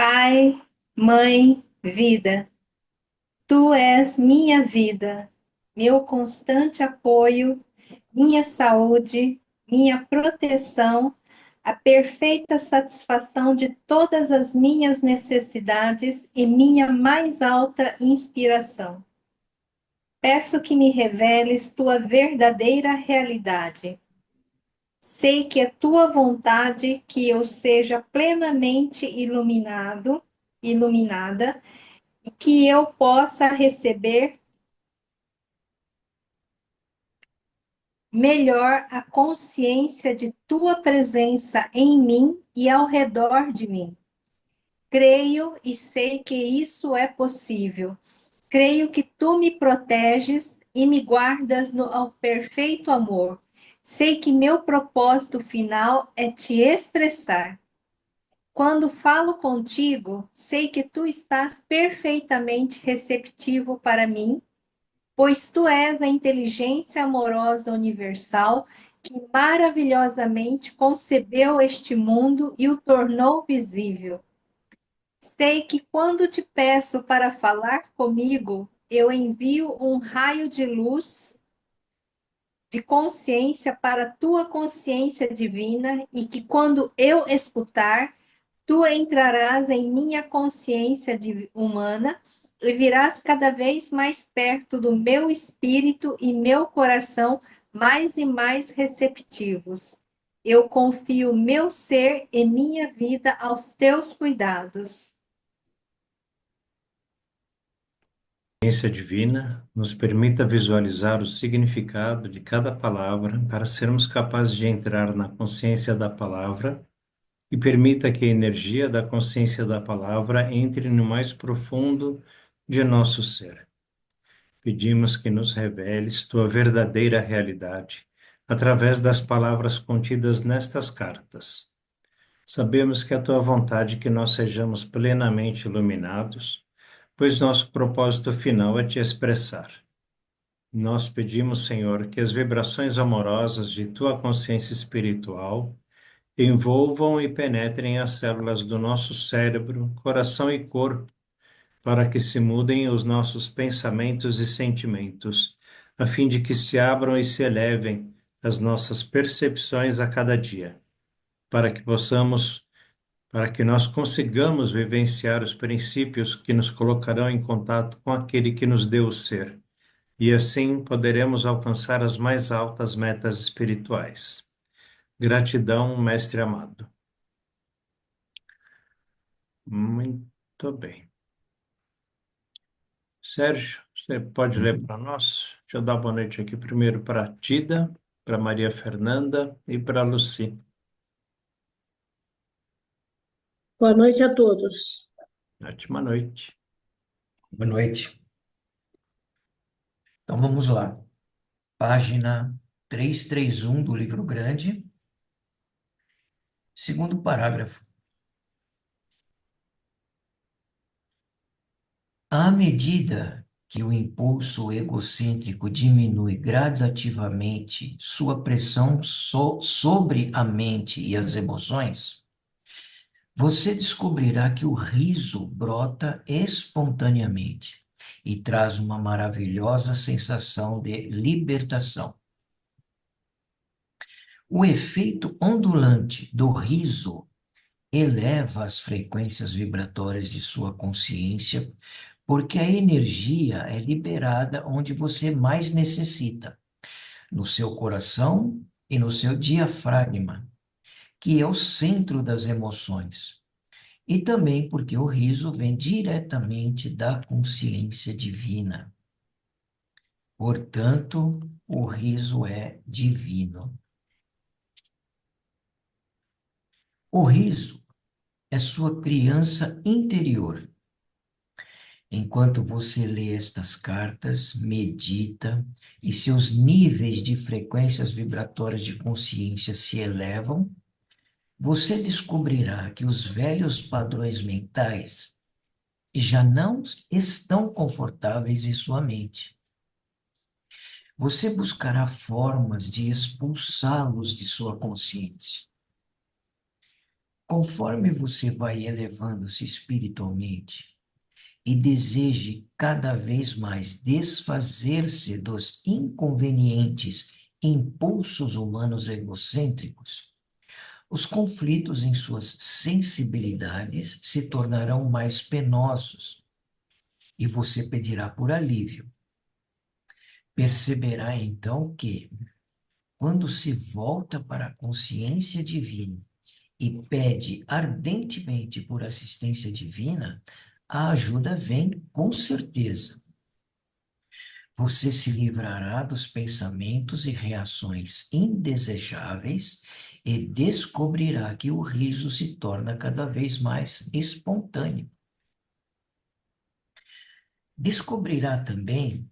Pai, mãe, vida, tu és minha vida, meu constante apoio, minha saúde, minha proteção, a perfeita satisfação de todas as minhas necessidades e minha mais alta inspiração. Peço que me reveles tua verdadeira realidade. Sei que é tua vontade que eu seja plenamente iluminada, e que eu possa receber melhor a consciência de tua presença em mim e ao redor de mim. Creio e sei que isso é possível. Creio que tu me proteges e me guardas ao perfeito amor. Sei que meu propósito final é te expressar. Quando falo contigo, sei que tu estás perfeitamente receptivo para mim, pois tu és a inteligência amorosa universal que maravilhosamente concebeu este mundo e o tornou visível. Sei que quando te peço para falar comigo, eu envio um raio de luz de consciência para a tua consciência divina e que quando eu escutar, tu entrarás em minha consciência humana e virás cada vez mais perto do meu espírito e meu coração mais e mais receptivos. Eu confio meu ser e minha vida aos teus cuidados. Ciência divina nos permita visualizar o significado de cada palavra para sermos capazes de entrar na consciência da palavra e permita que a energia da consciência da palavra entre no mais profundo de nosso ser. Pedimos que nos reveles tua verdadeira realidade através das palavras contidas nestas cartas. Sabemos que é a tua vontade que nós sejamos plenamente iluminados, pois nosso propósito final é te expressar. Nós pedimos, Senhor, que as vibrações amorosas de tua consciência espiritual envolvam e penetrem as células do nosso cérebro, coração e corpo, para que se mudem os nossos pensamentos e sentimentos, a fim de que se abram e se elevem as nossas percepções a cada dia, para que possamos, para que nós consigamos vivenciar os princípios que nos colocarão em contato com aquele que nos deu o ser e assim poderemos alcançar as mais altas metas espirituais. Gratidão, Mestre amado. Muito bem. Sérgio, você pode ler para nós? Deixa eu dar boa noite aqui primeiro para a Tida, para Maria Fernanda e para a Luci. Boa noite a todos. Ótima noite. Boa noite. Então vamos lá. Página 331 do livro grande, segundo parágrafo. À medida que o impulso egocêntrico diminui gradativamente sua pressão sobre a mente e as emoções, você descobrirá que o riso brota espontaneamente e traz uma maravilhosa sensação de libertação. O efeito ondulante do riso eleva as frequências vibratórias de sua consciência, porque a energia é liberada onde você mais necessita, no seu coração e no seu diafragma, que é o centro das emoções. E também porque o riso vem diretamente da consciência divina. Portanto, o riso é divino. O riso é sua criança interior. Enquanto você lê estas cartas, medita e seus níveis de frequências vibratórias de consciência se elevam, você descobrirá que os velhos padrões mentais já não estão confortáveis em sua mente. Você buscará formas de expulsá-los de sua consciência. Conforme você vai elevando-se espiritualmente e deseje cada vez mais desfazer-se dos inconvenientes impulsos humanos egocêntricos, os conflitos em suas sensibilidades se tornarão mais penosos e você pedirá por alívio. Perceberá então que, quando se volta para a consciência divina e pede ardentemente por assistência divina, a ajuda vem com certeza. Você se livrará dos pensamentos e reações indesejáveis e descobrirá que o riso se torna cada vez mais espontâneo. Descobrirá também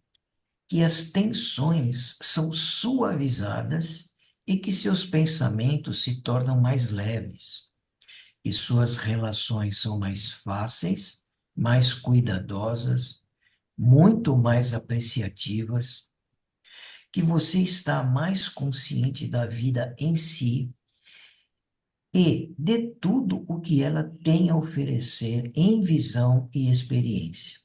que as tensões são suavizadas e que seus pensamentos se tornam mais leves, que suas relações são mais fáceis, mais cuidadosas, muito mais apreciativas, que você está mais consciente da vida em si e de tudo o que ela tem a oferecer em visão e experiência.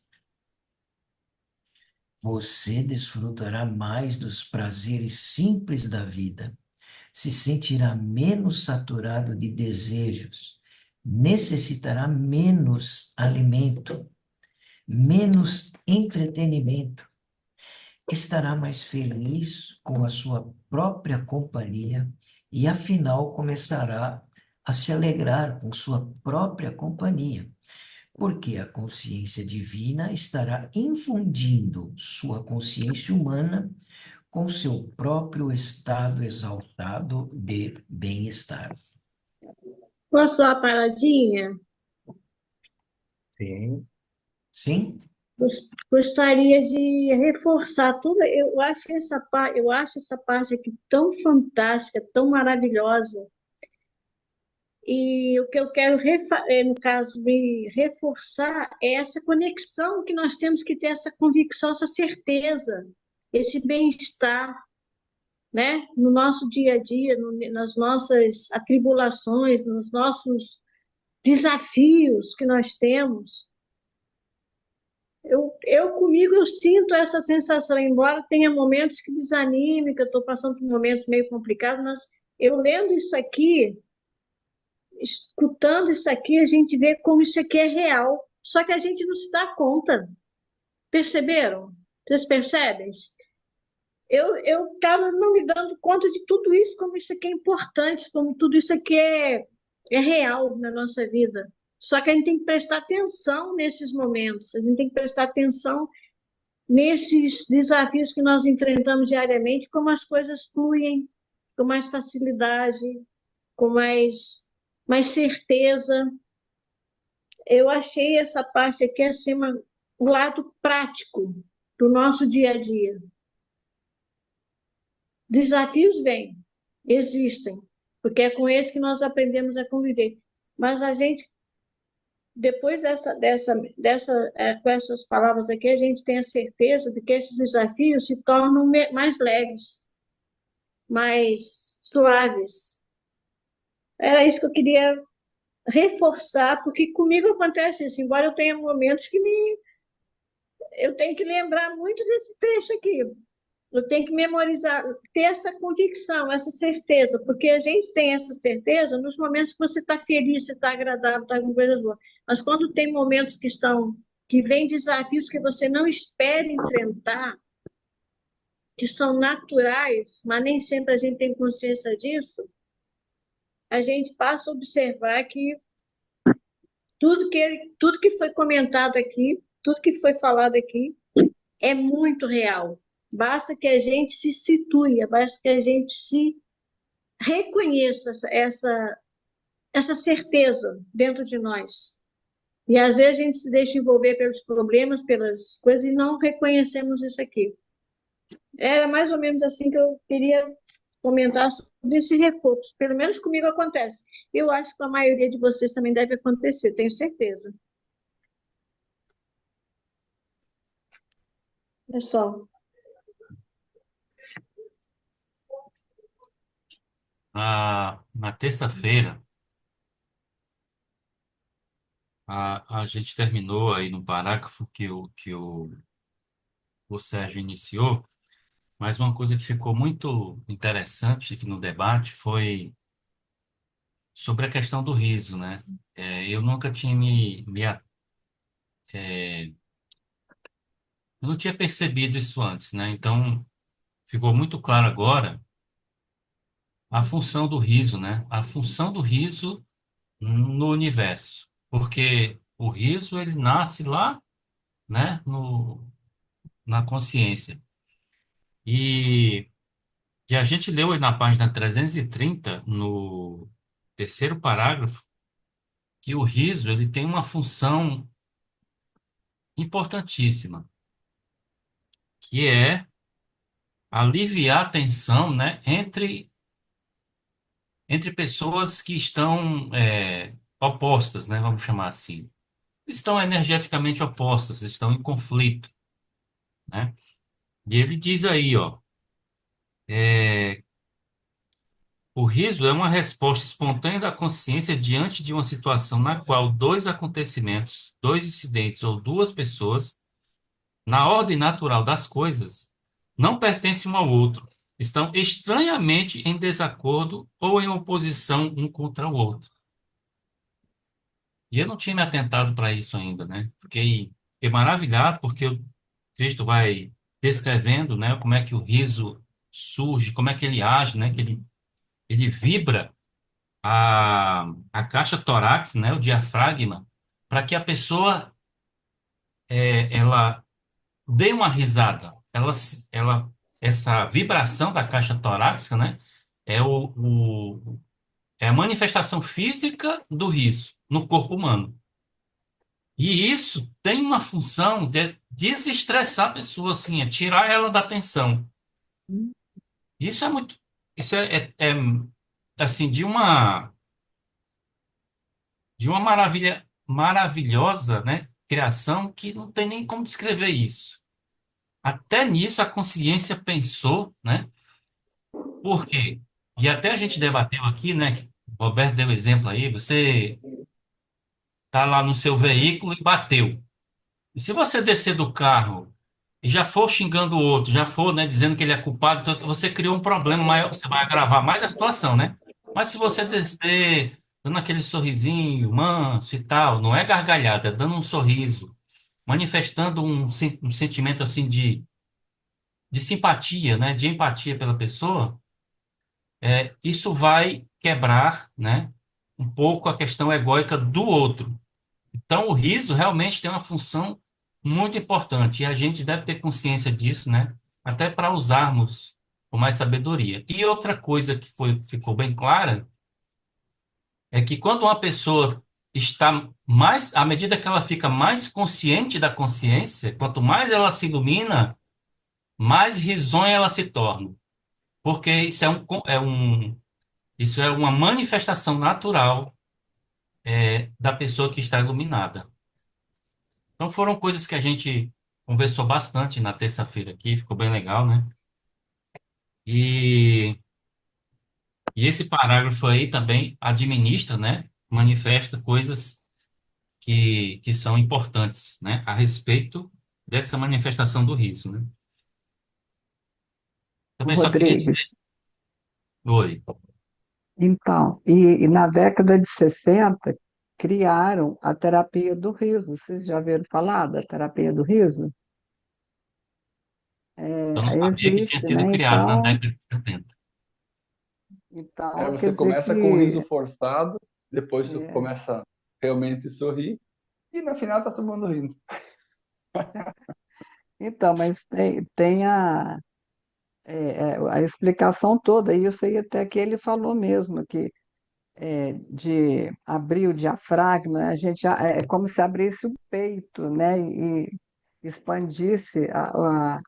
Você desfrutará mais dos prazeres simples da vida, se sentirá menos saturado de desejos, necessitará menos alimento, menos entretenimento, estará mais feliz com a sua própria companhia e, afinal, começará a se alegrar com sua própria companhia, porque a consciência divina estará infundindo sua consciência humana com seu próprio estado exaltado de bem-estar. Posso dar uma paradinha? Sim. Sim? Gostaria de reforçar tudo. Eu acho essa parte aqui tão fantástica, tão maravilhosa. E o que eu quero, no caso, me reforçar é essa conexão que nós temos que ter, essa convicção, essa certeza, esse bem-estar, né? No nosso dia a dia, nas nossas atribulações, nos nossos desafios que nós temos. Comigo, eu sinto essa sensação, embora tenha momentos que desanime, que eu estou passando por momentos meio complicados, mas eu lendo isso aqui, escutando isso aqui, a gente vê como isso aqui é real. Só que a gente não se dá conta. Perceberam? Vocês percebem? Eu estava não me dando conta de tudo isso, como isso aqui é importante, como tudo isso aqui é real na nossa vida. Só que a gente tem que prestar atenção nesses momentos, a gente tem que prestar atenção nesses desafios que nós enfrentamos diariamente, como as coisas fluem com mais facilidade, com mais certeza. Eu achei essa parte aqui acima, o lado prático do nosso dia a dia. Desafios vêm, existem, porque é com eles que nós aprendemos a conviver. Mas a gente, depois com essas palavras aqui, a gente tem a certeza de que esses desafios se tornam mais leves, mais suaves. Era isso que eu queria reforçar, porque comigo acontece isso, embora eu tenha momentos que eu tenho que lembrar muito desse trecho aqui. Eu tenho que memorizar, ter essa convicção, essa certeza, porque a gente tem essa certeza nos momentos que você está feliz, você está agradável, está com coisas boas. Mas quando tem momentos que vêm desafios que você não espera enfrentar, que são naturais, mas nem sempre a gente tem consciência disso, a gente passa a observar que tudo que foi comentado aqui, tudo que foi falado aqui, é muito real. Basta que a gente se situe, basta que a gente se reconheça essa certeza dentro de nós. E às vezes a gente se deixa envolver pelos problemas, pelas coisas, e não reconhecemos isso aqui. Era mais ou menos assim que eu queria comentar sobre esse reforço. Pelo menos comigo acontece. Eu acho que com a maioria de vocês também deve acontecer, tenho certeza. É só. Na terça-feira, a gente terminou aí no parágrafo que o Sérgio iniciou, mas uma coisa que ficou muito interessante aqui no debate foi sobre a questão do riso, né? Eu nunca tinha eu não tinha percebido isso antes, né? Então, ficou muito claro agora a função do riso, né? A função do riso no universo. Porque o riso, ele nasce lá, né? Na consciência. E, e a gente leu aí na página 330 no terceiro parágrafo, que o riso, ele tem uma função importantíssima, que é aliviar a tensão, né? Entre pessoas que estão opostas, né? Vamos chamar assim. Estão energeticamente opostas, estão em conflito, né? E ele diz aí, ó, o riso é uma resposta espontânea da consciência diante de uma situação na qual dois acontecimentos, dois incidentes ou duas pessoas, na ordem natural das coisas, não pertencem um ao outro, estão estranhamente em desacordo ou em oposição um contra o outro. E eu não tinha me atentado para isso ainda, né? Fiquei maravilhado porque o Cristo vai descrevendo, né, como é que o riso surge, como é que ele age, né, que ele vibra a caixa torácica, né, o diafragma, para que a pessoa ela dê uma risada. Essa vibração da caixa torácica, né, é é a manifestação física do riso no corpo humano. E isso tem uma função de desestressar a pessoa, assim, é tirar ela da tensão. Isso é muito, isso assim, de uma maravilhosa, né, criação que não tem nem como descrever isso. Até nisso a consciência pensou, né? Por quê? E até a gente debateu aqui, né, que o Roberto deu exemplo aí, você tá lá no seu veículo e bateu. E se você descer do carro e já for xingando o outro, já for, né, dizendo que ele é culpado, então você criou um problema maior, você vai agravar mais a situação, né? Mas se você descer dando aquele sorrisinho manso e tal, não é gargalhada, é dando um sorriso, manifestando um sentimento assim de simpatia, né, de empatia pela pessoa, isso vai quebrar, né, um pouco a questão egóica do outro. Então, o riso realmente tem uma função muito importante e a gente deve ter consciência disso, né? Até para usarmos com mais sabedoria. E outra coisa que ficou bem clara é que quando uma pessoa está mais, à medida que ela fica mais consciente da consciência, quanto mais ela se ilumina, mais risonha ela se torna. Porque isso é uma manifestação natural, da pessoa que está iluminada. Então foram coisas que a gente conversou bastante na terça-feira aqui, ficou bem legal, né? E, e esse parágrafo aí também administra, né? Manifesta coisas que são importantes, né? A respeito dessa manifestação do riso, né? Também só queria dizer, Rodrigues. oi. Então, e na década de 60 criaram a terapia do riso. Vocês já ouviram falar da terapia do riso? Eu não sabia que tinha Existe, sido né? criado na década de 70. Quer Você dizer começa com um riso que forçado, depois você é, começa realmente a sorrir, e no final tá todo mundo rindo. então, mas tem a explicação toda, e isso aí até que ele falou mesmo, que de abrir o diafragma, a gente é como se abrisse o peito, né? E expandisse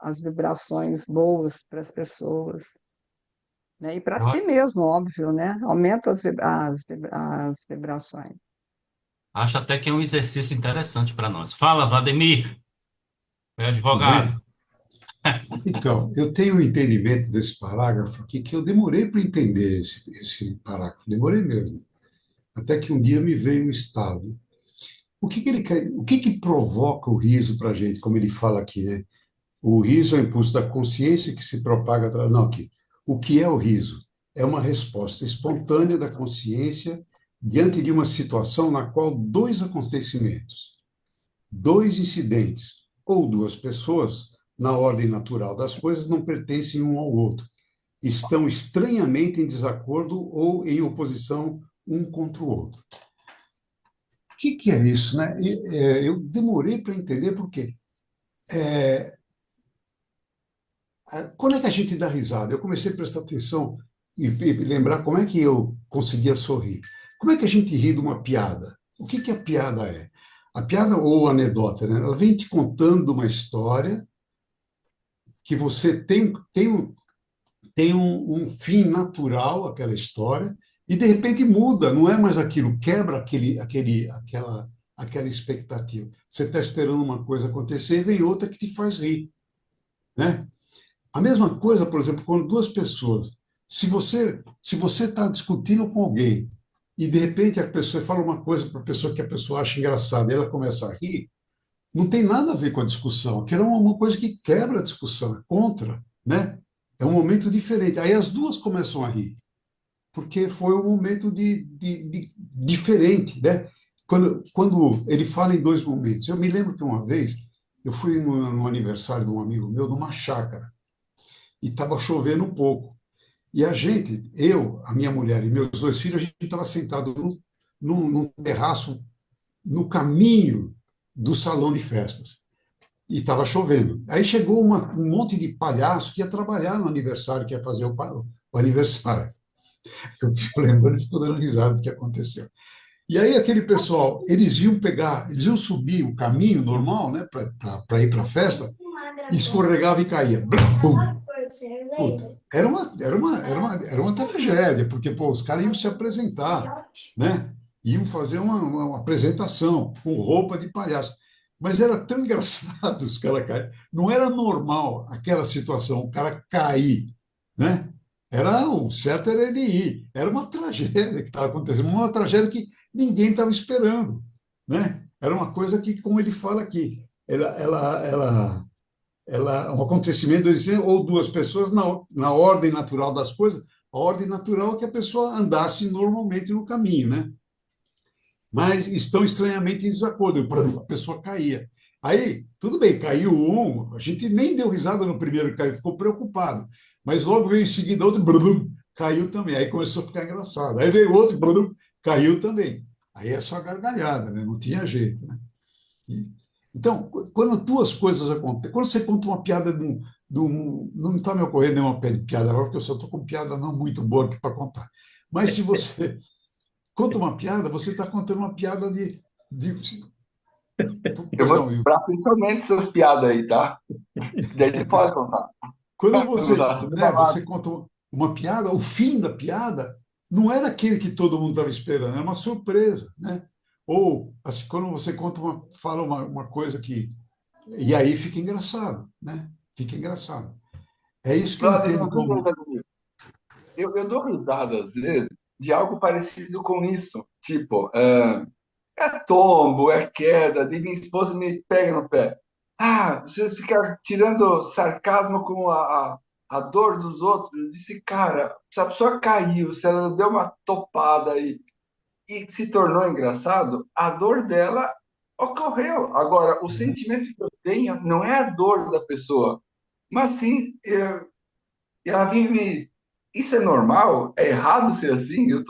as vibrações boas para as pessoas, né? E para Eu si mesmo, óbvio, né? Aumenta as vibrações. acho até que é um exercício interessante para nós. Fala, Vladimir, é Tudo advogado. bem? Então, eu tenho um entendimento desse parágrafo aqui que eu demorei para entender esse parágrafo, demorei mesmo. Até que um dia me veio um estalo. o que que provoca o riso para a gente, como ele fala aqui, né? O riso é o impulso da consciência que se propaga através. Não, aqui. O que é o riso? É uma resposta espontânea da consciência diante de uma situação na qual dois acontecimentos, dois incidentes ou duas pessoas, na ordem natural das coisas, não pertencem um ao outro. Estão estranhamente em desacordo ou em oposição um contra o outro. O que que é isso, né? Eu demorei para entender porque quando é que a gente dá risada? Eu comecei a prestar atenção e lembrar como é que eu conseguia sorrir. Como é que a gente ri de uma piada? O que que a piada é? A piada ou anedota, né? Ela vem te contando uma história que você tem um fim natural, aquela história, e de repente muda, não é mais aquilo, quebra aquela expectativa. Você está esperando uma coisa acontecer e vem outra que te faz rir, né? A mesma coisa, por exemplo, quando duas pessoas, se você está discutindo com alguém e de repente a pessoa fala uma coisa para a pessoa que a pessoa acha engraçada, e ela começa a rir, não tem nada a ver com a discussão. Aquilo é uma coisa que quebra a discussão, é contra, né? É um momento diferente. Aí as duas começam a rir, porque foi um momento diferente, né? Quando ele fala em dois momentos. Eu me lembro que uma vez eu fui no aniversário de um amigo meu, numa chácara, e estava chovendo um pouco. E a gente, eu, a minha mulher e meus dois filhos, a gente estava sentado num terraço no caminho do salão de festas. E estava chovendo. Aí chegou um monte de palhaço que ia trabalhar no aniversário, que ia fazer o aniversário. Eu fico lembrando e fico dando risada do que aconteceu. E aí aquele pessoal, eles iam subir o caminho normal, né, para ir para a festa, e escorregava e caía. Bum! Puta, era uma tragédia, porque pô, os caras iam se apresentar, né? Iam fazer uma apresentação com roupa de palhaço. Mas era tão engraçado os caras caírem. Não era normal aquela situação, o cara cair, né? O certo era ele ir. Era uma tragédia que estava acontecendo, uma tragédia que ninguém estava esperando, né? Era uma coisa que, como ele fala aqui, um acontecimento ou duas pessoas na ordem natural das coisas. A ordem natural é que a pessoa andasse normalmente no caminho, né? Mas estão estranhamente em desacordo. A pessoa caía. Aí, tudo bem, caiu um, a gente nem deu risada no primeiro que caiu, ficou preocupado. Mas logo veio em seguida outro, caiu também. Aí começou a ficar engraçado. Aí veio outro, caiu também. Aí é só gargalhada, né? Não tinha jeito, né? Então, quando duas coisas acontecem, quando você conta uma piada não está me ocorrendo nenhuma piada agora, porque eu só estou com piada não muito boa aqui para contar. Mas se você conta uma piada, você está contando uma piada Eu Pois vou não, Will. lembrar principalmente essas piadas aí, tá? Daí você pode contar. Quando Eu vou você, dar super né, você babado. conta uma piada, o fim da piada não era aquele que todo mundo estava esperando, era uma surpresa, né? Ou assim, quando você fala uma coisa que e aí fica engraçado, né? Fica engraçado. É isso que eu Brother, entendo uma como. dúvida comigo. Eu dou risada, às vezes, de algo parecido com isso. Tipo, é tombo, é queda, de minha esposa me pega no pé. Ah, vocês ficam tirando sarcasmo com a dor dos outros. Eu disse, cara, se a pessoa caiu, se ela deu uma topada e se tornou engraçado, a dor dela ocorreu. Agora, o sentimento que eu tenho não é a dor da pessoa, mas sim, ela vive. Isso é normal? É errado ser assim? Eu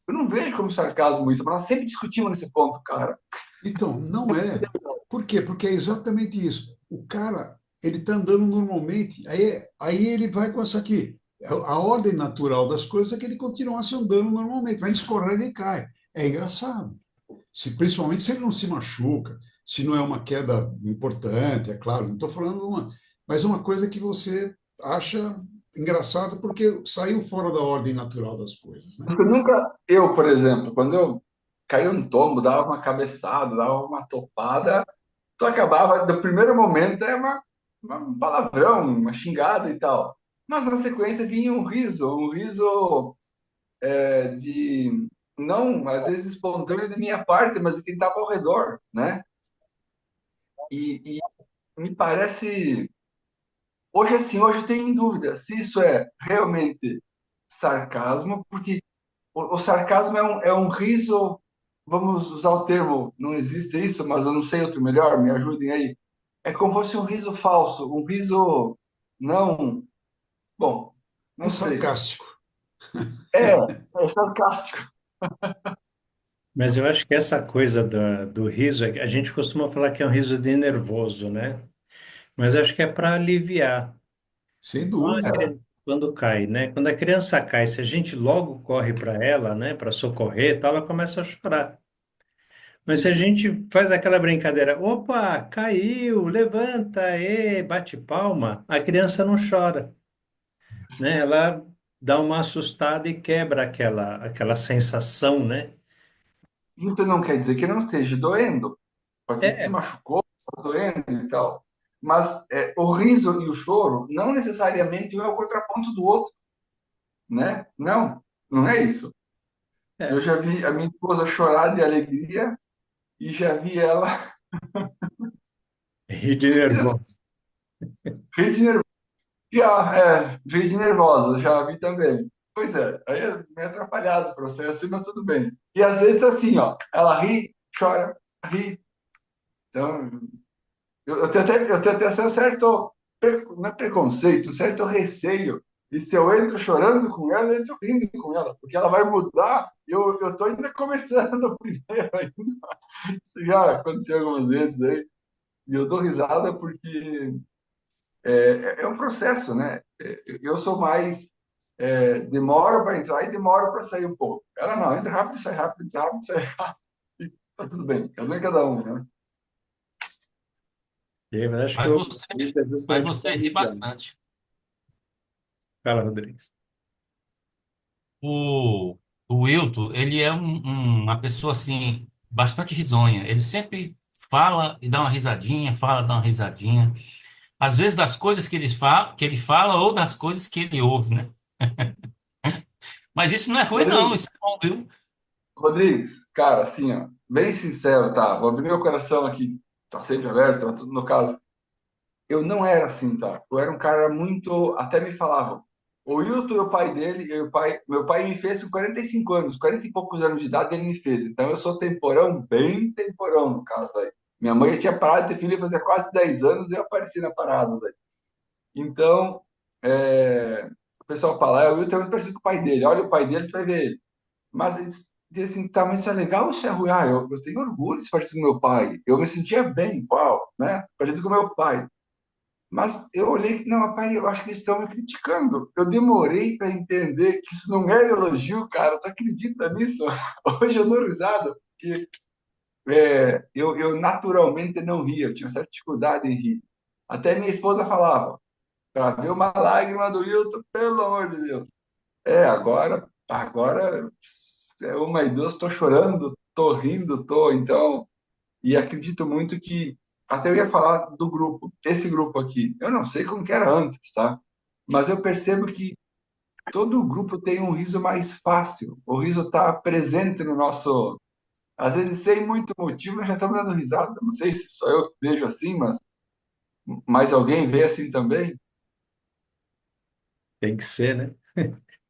não vejo como sarcasmo isso, mas nós sempre discutimos nesse ponto, cara. Então, não é. Por quê? Porque é exatamente isso. O cara, ele está andando normalmente, aí ele vai com essa aqui. A ordem natural das coisas é que ele continuasse andando normalmente, mas ele escorrega e cai. É engraçado. Principalmente se ele não se machuca, se não é uma queda importante, é claro, não estou falando mas é uma coisa que você acha engraçado porque saiu fora da ordem natural das coisas, né? Porque eu, por exemplo, quando eu caía um tombo, dava uma cabeçada, dava uma topada, tu acabava, no primeiro momento, um palavrão, uma xingada e tal. Mas na sequência vinha um riso de não, às vezes espontâneo de minha parte, mas de quem estava ao redor, né? E me parece, hoje assim, hoje eu tenho em dúvida se isso é realmente sarcasmo, porque o sarcasmo é um riso, vamos usar o termo, não existe isso, mas eu não sei outro melhor, me ajudem aí. É como se fosse um riso falso, um riso não, bom, É não sei. sarcástico. É, é sarcástico. Mas eu acho que essa coisa do riso, a gente costuma falar que é um riso de nervoso, né? Mas eu acho que é para aliviar. Sem A dúvida. criança, quando cai, né? Quando a criança cai, se a gente logo corre para ela, né, para socorrer, e tal, ela começa a chorar. Mas se a Isso. gente faz aquela brincadeira, opa, caiu, levanta, bate palma, a criança não chora, né? Ela dá uma assustada e quebra aquela sensação, né? Isso não quer dizer que não esteja doendo. Pode ser que se É, machucou, está doendo e tal. Mas o riso e o choro não necessariamente um é o contraponto do outro, né? Não, não é isso. Eu é. já vi a minha esposa chorar de alegria e já vi ela Rir de nervoso. rir de nervosa. Rir de nervosa, já vi também. Pois é, aí é meio atrapalhado o processo, mas tudo bem. E às vezes assim, ó, ela ri, chora, ri. Então, eu tenho até um certo, não é preconceito, um certo receio. E se eu entro chorando com ela, eu entro rindo com ela, porque ela vai mudar. Eu tô ainda começando primeiro ainda. Isso já aconteceu algumas vezes aí. E eu dou risada porque é um processo, né? Eu sou mais. Demoro para entrar e demoro para sair um pouco. Ela não, entra rápido, sai rápido, entra rápido, sai rápido. E tá tudo bem, cada um é cada um, né? Eu acho que Mas o você, isso é mas justamente para você ri aliviar. bastante. Fala, Rodrigues. O, o Wilton, ele é uma pessoa assim, bastante risonha. Ele sempre fala e dá uma risadinha, fala, dá uma risadinha. Às vezes das coisas que ele fala ou das coisas que ele ouve, né? Mas isso não é ruim, não. Rodrigues, Isso é bom, viu? Rodrigues, cara, assim, ó, bem sincero, tá? Vou abrir meu coração aqui, tá sempre aberto, tá tudo no caso. Eu não era assim, tá? Eu era um cara muito. Até me falavam. O Wilton e o pai dele, meu pai me fez com 45 anos, 40 e poucos anos de idade, ele me fez. Então eu sou temporão, bem temporão, no caso aí. Minha mãe já tinha parado de ter filho fazia quase 10 anos e eu apareci na parada daí. Então, o pessoal fala, o Wilton é muito parecido com o pai dele, olha o pai dele, tu vai ver ele. Mas eles dizem assim, tá, mas isso é legal ou isso é ruim? Eu tenho orgulho de ser parecido com meu pai. Eu me sentia bem, igual, né? Parecido com meu pai. Mas eu olhei, não, rapaz, eu acho que eles estão me criticando. Eu demorei para entender que isso não é elogio, cara. Tu acredita nisso? Hoje eu dou risada, porque eu naturalmente não ria, eu tinha certa dificuldade em rir. Até minha esposa falava, para ver uma lágrima do Wilton, pelo amor de Deus. Agora, é uma e duas, estou chorando, estou rindo, estou, então. E acredito muito que, até eu ia falar do grupo, esse grupo aqui, eu não sei como que era antes, tá? Mas eu percebo que todo grupo tem um riso mais fácil. O riso está presente no nosso. Às vezes, sem muito motivo, nós já estamos dando risada. Não sei se só eu que vejo assim, mas mais alguém vê assim também. Tem que ser, né?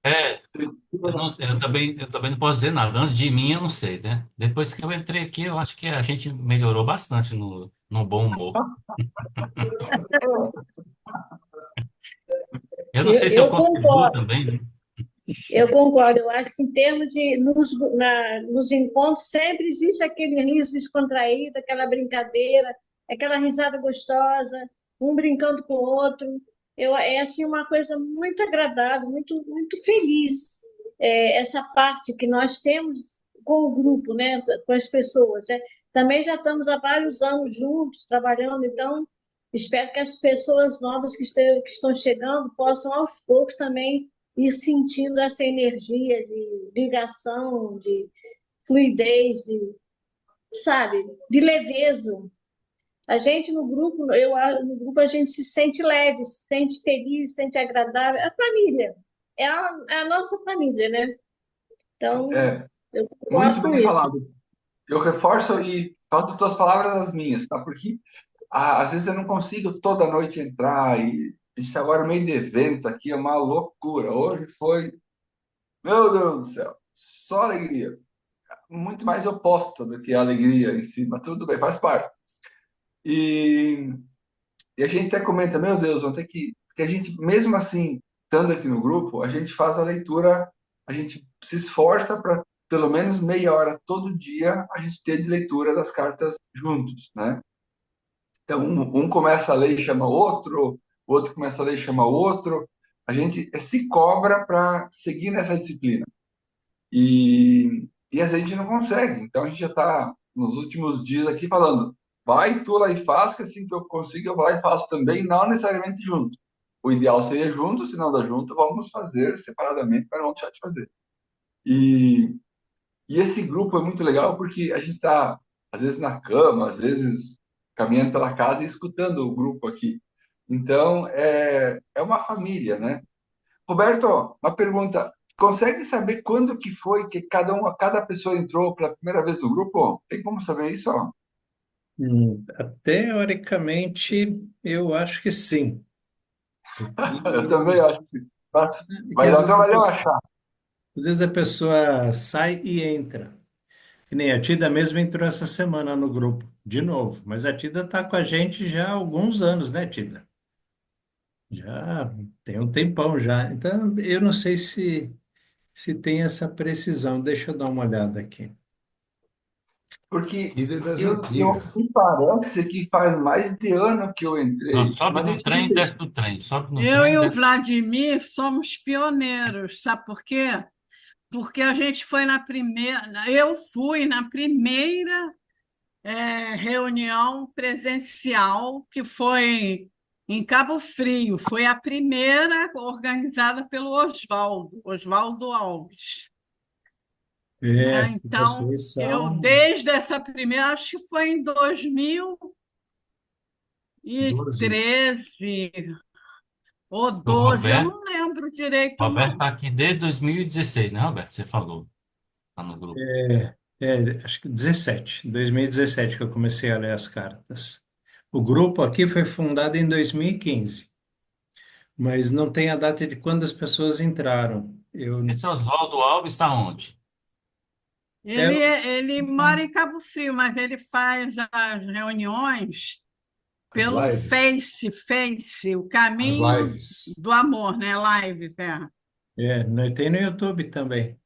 É, eu também não posso dizer nada. Antes de mim, eu não sei, né? Depois que eu entrei aqui, eu acho que a gente melhorou bastante no bom humor. Eu não sei se eu Eu contribuo concordo. também, né? Eu concordo, eu acho que em termos de nos encontros sempre existe aquele riso descontraído, aquela brincadeira, aquela risada gostosa, um brincando com o outro. É assim uma coisa muito agradável, muito feliz. Essa parte que nós temos com o grupo, né, com as pessoas. Né? Também já estamos há vários anos juntos trabalhando, então espero que as pessoas novas que estão chegando possam aos poucos também ir sentindo essa energia de ligação, de fluidez, sabe, de leveza. A gente no grupo a gente se sente leve, se sente feliz, se sente agradável. A família é a nossa família, né? Então, É. Eu Muito concordo com bem isso. falado. Eu reforço e faço tuas palavras as minhas, tá? Porque às vezes eu não consigo toda noite entrar e isso agora meio de evento aqui é uma loucura. Hoje foi, meu Deus do céu, só alegria. Muito mais oposta do que a alegria em si, mas tudo bem, faz parte. E, e a gente até comenta, meu Deus, vamos ter que. Porque a gente, mesmo assim, estando aqui no grupo, a gente faz a leitura, a gente se esforça para pelo menos meia hora todo dia a gente ter de leitura das cartas juntos, né? Então, um começa a ler e chama outro, o outro começa a ler e chama outro. A gente se cobra para seguir nessa disciplina. E às vezes a gente não consegue. Então, a gente já está nos últimos dias aqui falando, vai tu lá e faz, que assim que eu consigo, eu vou lá e faço também, não necessariamente junto. O ideal seria junto, se não dá junto, vamos fazer separadamente para não deixar de fazer. E, e esse grupo é muito legal porque a gente está, às vezes, na cama, às vezes caminhando pela casa e escutando o grupo aqui. Então, é uma família, né? Roberto, uma pergunta. Consegue saber quando que foi que cada pessoa entrou pela primeira vez no grupo? Tem como saber isso? Teoricamente, eu acho que sim. Eu também acho que sim. Que Vai dar um trabalhão achar. às vezes a pessoa sai e entra. Que nem a Tida mesmo entrou essa semana no grupo, de novo. Mas a Tida está com a gente já há alguns anos, né, Tida? Já tem um tempão já. Então, eu não sei se tem essa precisão. Deixa eu dar uma olhada aqui. Porque E das eu antigas. me parece que faz mais de ano que eu Pronto, entrei. sobe Mas no deixa eu trem, ver. desce do trem. Sobe no Eu trem, e o desce. Vladimir somos pioneiros, sabe por quê? Porque a gente foi na primeira, eu fui na primeira reunião presencial que foi em Cabo Frio. Foi a primeira organizada pelo Oswaldo Alves. É, Né? Então, vocês eu são desde essa primeira, acho que foi em 12. 2013 ou O 12, eu Roberto, não lembro direito, Roberto não. está aqui desde 2016, né, Roberto? Você falou, tá no grupo. Acho que 2017 que eu comecei a ler as cartas. O grupo aqui foi fundado em 2015, mas não tem a data de quando as pessoas entraram. Esse Oswaldo Alves está onde? É, Ele mora em Cabo Frio, mas ele faz as reuniões As pelo lives. Face, o As caminho lives. do amor, né? Lives, tem no YouTube também.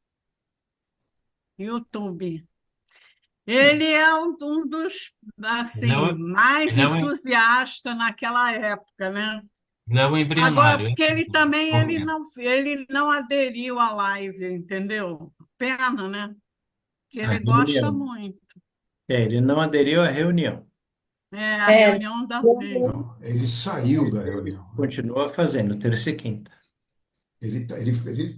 YouTube. Ele é um dos, Ele é assim, o, mais ele é o, entusiastas naquela época, né? ele é o Agora, embrionário, hein? porque ele também Correndo. ele não aderiu à live, entendeu? Pena, né? Que A ele gosta reunião. muito. Ele não aderiu à reunião. É a É, reunião da vez. Não, ele saiu da reunião, né? Continua fazendo, terça e quinta. Ele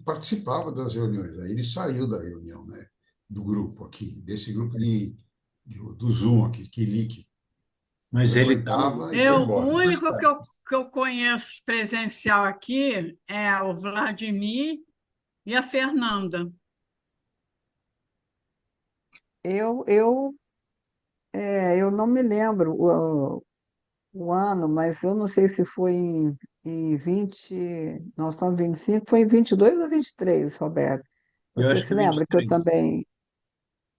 participava das reuniões, aí ele saiu da reunião, né? Do grupo aqui, desse grupo do Zoom aqui, que Mas ele está frequentava e foi O embora. único que eu conheço presencial aqui é o Vladimir e a Fernanda. Eu, eu, eu não me lembro o ano, mas eu não sei se foi em 20, nós estamos em 25, foi em 22 ou 23, Roberto? Eu Você acho que se é lembra que eu 23. também,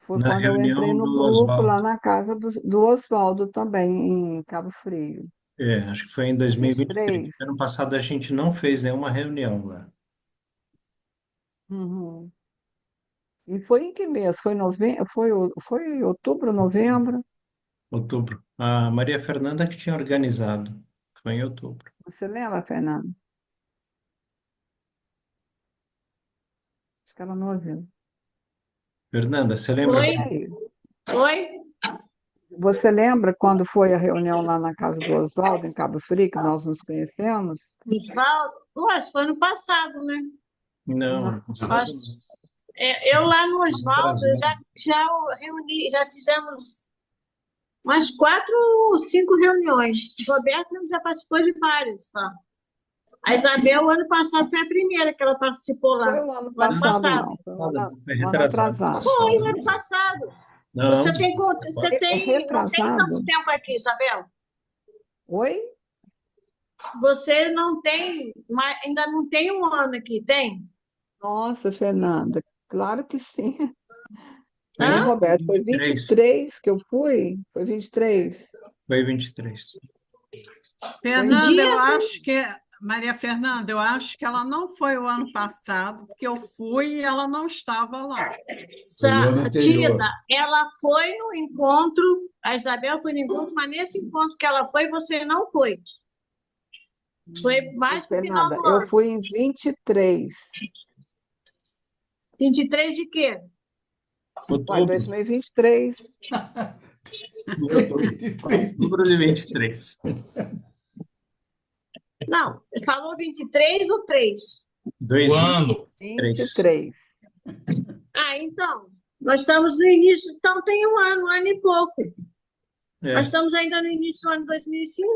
foi Na quando eu entrei reunião no do grupo lá Oswaldo. na casa do Oswaldo também, em Cabo Frio. Acho que foi em Foi 2023. 23. Ano passado a gente não fez nenhuma reunião lá. Uhum. E foi em que mês? Foi novembro? Foi outubro, novembro? Outubro. A Maria Fernanda que tinha organizado. Foi em outubro. Você lembra, Fernando? Acho que era novembro. Fernanda, você lembra? foi, Por aí. foi. Você lembra quando foi a reunião lá na casa do Oswaldo, em Cabo Frio, que nós nos conhecemos? Osvaldo, nossa, foi no passado, né? Não, Não. não sabe. Nós, eu lá no Osvaldo, eu Atrasado. já reuni, já fizemos umas 4 ou 5 reuniões. O Roberto já participou de várias, tá? A Isabel, o ano passado, foi a primeira que ela participou lá. Foi o ano O ano passado, passado. não. Foi o Foi ano retrasado. atrasado. Foi o Passado, ano passado. Não, Você tem, você É tem, não tem tanto retrasado? tempo aqui, Isabel. Oi? Você não tem, ainda não tem um ano aqui, tem? Nossa, Fernanda, claro que sim. foi Né, Hã? Roberto? Foi 23. 23 que eu fui? Foi 23. Foi 23. Foi em Fernanda, Dia eu acho que Maria Fernanda, eu acho que ela não foi o ano passado, porque eu fui e ela não estava lá. foi o ano anterior. Tida, ela foi no encontro, a Isabel foi no encontro, mas nesse encontro que ela foi, você não foi. Foi mais pro final Fernanda, do eu ano. fui em 23. 23 de quê? Ué, Outubro, 2023. outubro de 23. Não, falou 23 ou 3? O ano. 23. Ah, então, nós estamos no início, então tem um ano e pouco. Nós estamos ainda no início do ano 2005,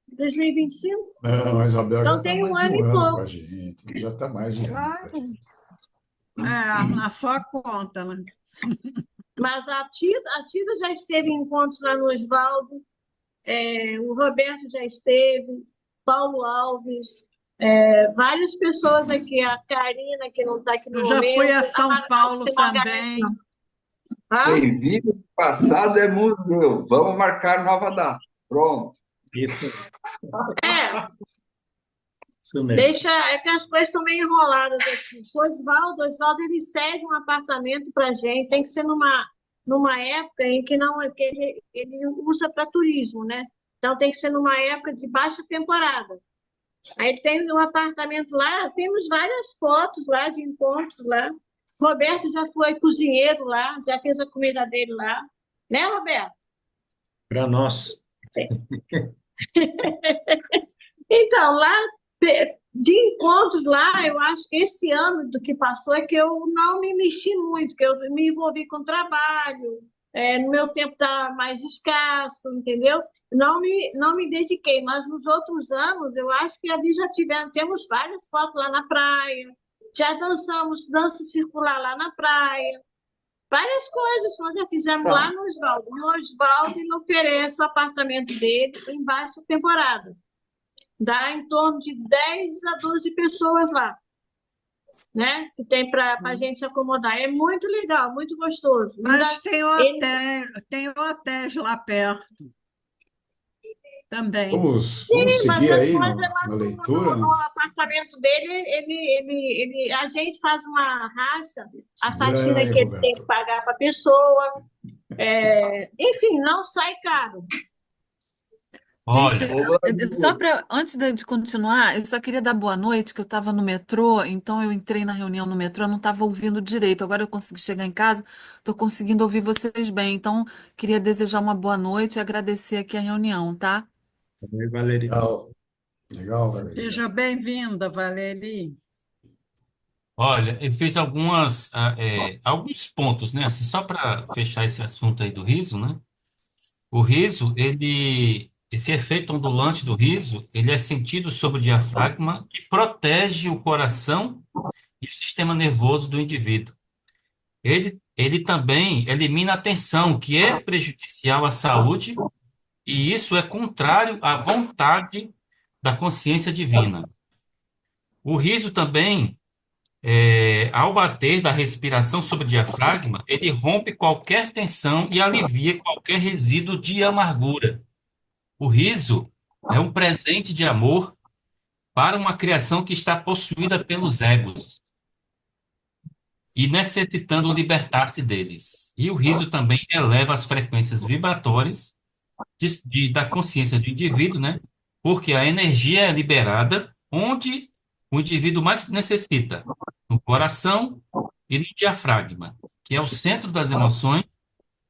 2025. Não, a Isabel já Então está tem um mais de ano um e ano com pouco. a gente. Já está mais de ano. Claro. Na sua conta, né? Mas a Tida já esteve em encontros lá no Oswaldo, o Roberto já esteve, Paulo Alves, várias pessoas aqui, a Karina, que não está aqui no Eu já fui a momento, São acho Paulo que Margarete também. não. Tá? Quem vive no passado é museu. Vamos marcar nova data. Pronto. Isso, É, isso mesmo. é que as coisas estão meio enroladas aqui. O Oswaldo, ele cede um apartamento para a gente, tem que ser numa época em que não que ele usa para turismo, né? Então tem que ser numa época de baixa temporada. Aí ele tem um apartamento lá, temos várias fotos lá de encontros lá. Roberto já foi cozinheiro lá, já fez a comida dele lá. Né, Roberto? Para nós. Então, lá, de encontros lá, eu acho que esse ano do que passou é que eu não me mexi muito, que eu me envolvi com trabalho, no meu tempo está mais escasso, entendeu? Não me dediquei, mas nos outros anos eu acho que ali já temos várias fotos lá na praia, já dançamos dança circular lá na praia, várias coisas nós já fizemos lá Então, no Oswaldo. No Oswaldo ele oferece o apartamento dele em baixa temporada. Dá em torno de 10 a 12 pessoas lá, né? Que tem para a gente se acomodar. É muito legal, muito gostoso. Mas Ele- tem hotéis lá perto também. Vamos mas seguir aí mas é lá na no leitura, no não? apartamento dele, a gente faz uma racha, a Segura faxina aí, que ele tem que Roberto. pagar para a pessoa. Enfim, não sai caro. Gente, Olha, Ô, só para antes de continuar, eu só queria dar boa noite, que eu estava no metrô, então eu entrei na reunião no metrô, eu não estava ouvindo direito. Agora eu consegui chegar em casa, estou conseguindo ouvir vocês bem. Então, queria desejar uma boa noite e agradecer aqui a reunião, tá? Oi, Valeria. Legal, legal, Valeria. Seja bem-vinda, Valerie. olha, eu fiz alguns pontos, né? Assim, só para fechar esse assunto aí do riso, né? O riso, esse efeito ondulante do riso, ele é sentido sobre o diafragma e protege o coração e o sistema nervoso do indivíduo. Ele também elimina a tensão, que é prejudicial à saúde, e isso é contrário à vontade da consciência divina. O riso também, ao bater da respiração sobre o diafragma, ele rompe qualquer tensão e alivia qualquer resíduo de amargura. O riso é um presente de amor para uma criação que está possuída pelos egos e necessitando libertar-se deles. E o riso também eleva as frequências vibratórias da consciência do indivíduo, né? Porque a energia é liberada onde o indivíduo mais necessita, no coração e no diafragma, que é o centro das emoções,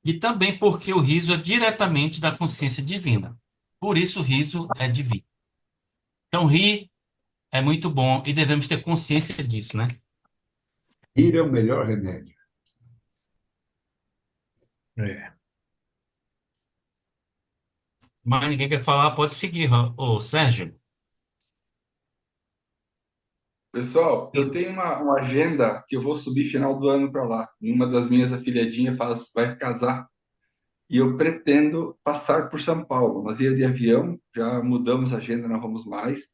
e também porque o riso é diretamente da consciência divina. Por isso o riso é divino. Então, rir é muito bom e devemos ter consciência disso, né? Rir é o melhor remédio. É. Mas ninguém quer falar, pode seguir, ô Sérgio. Pessoal, eu tenho uma agenda que eu vou subir final do ano para lá. Uma das minhas afilhadinhas vai casar e eu pretendo passar por São Paulo, mas ia de avião, já mudamos a agenda, não vamos mais.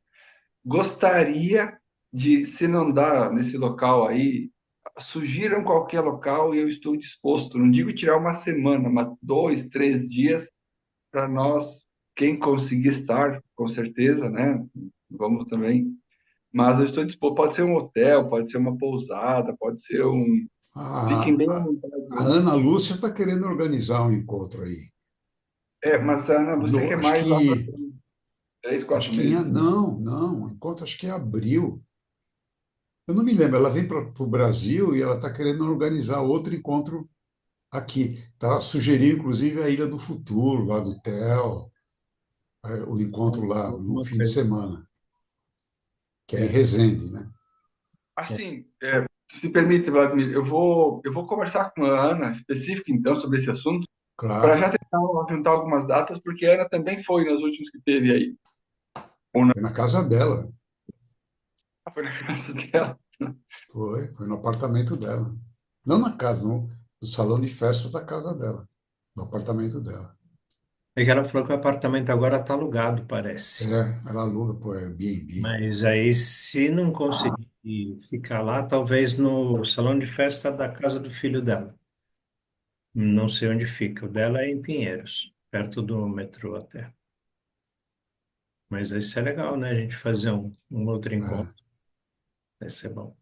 Gostaria de, se não dá nesse local aí, sugiram qualquer local e eu estou disposto. Não digo tirar uma semana, mas 2, 3 dias para nós, quem conseguir estar, com certeza, né? Vamos também. Mas eu estou disposto. Pode ser um hotel, pode ser uma pousada, pode ser um. A, Fiquem bem à a, vontade a aí. Ana Lúcia está querendo organizar um encontro aí. Mas Ana, você quer Acho mais lá para que, 3, 4 meses? não, o encontro acho que é abril. Eu não me lembro, ela vem para o Brasil e ela está querendo organizar outro encontro aqui. Tá? Sugeriu, inclusive, a Ilha do Futuro, lá do Theo, o encontro lá no Alguma fim de coisa. semana, que é em É, Resende, né? é. Assim, se permite, Vladimir, eu vou conversar com a Ana específica, então, sobre esse assunto, para Claro, já tentar algumas datas, porque a Ana também foi nas últimas que teve aí. Ou não, foi na casa dela, foi na casa dela. foi no apartamento dela. Não na casa, no salão de festas da casa dela, no apartamento dela. É que ela falou que o apartamento agora está alugado, parece. Ela aluga por Airbnb. Mas aí, se não conseguir ficar lá, talvez no salão de festa da casa do filho dela. Não sei onde fica. O dela é em Pinheiros, perto do metrô até. Mas isso é legal, né? A gente fazer um outro encontro. É. Vai ser bom.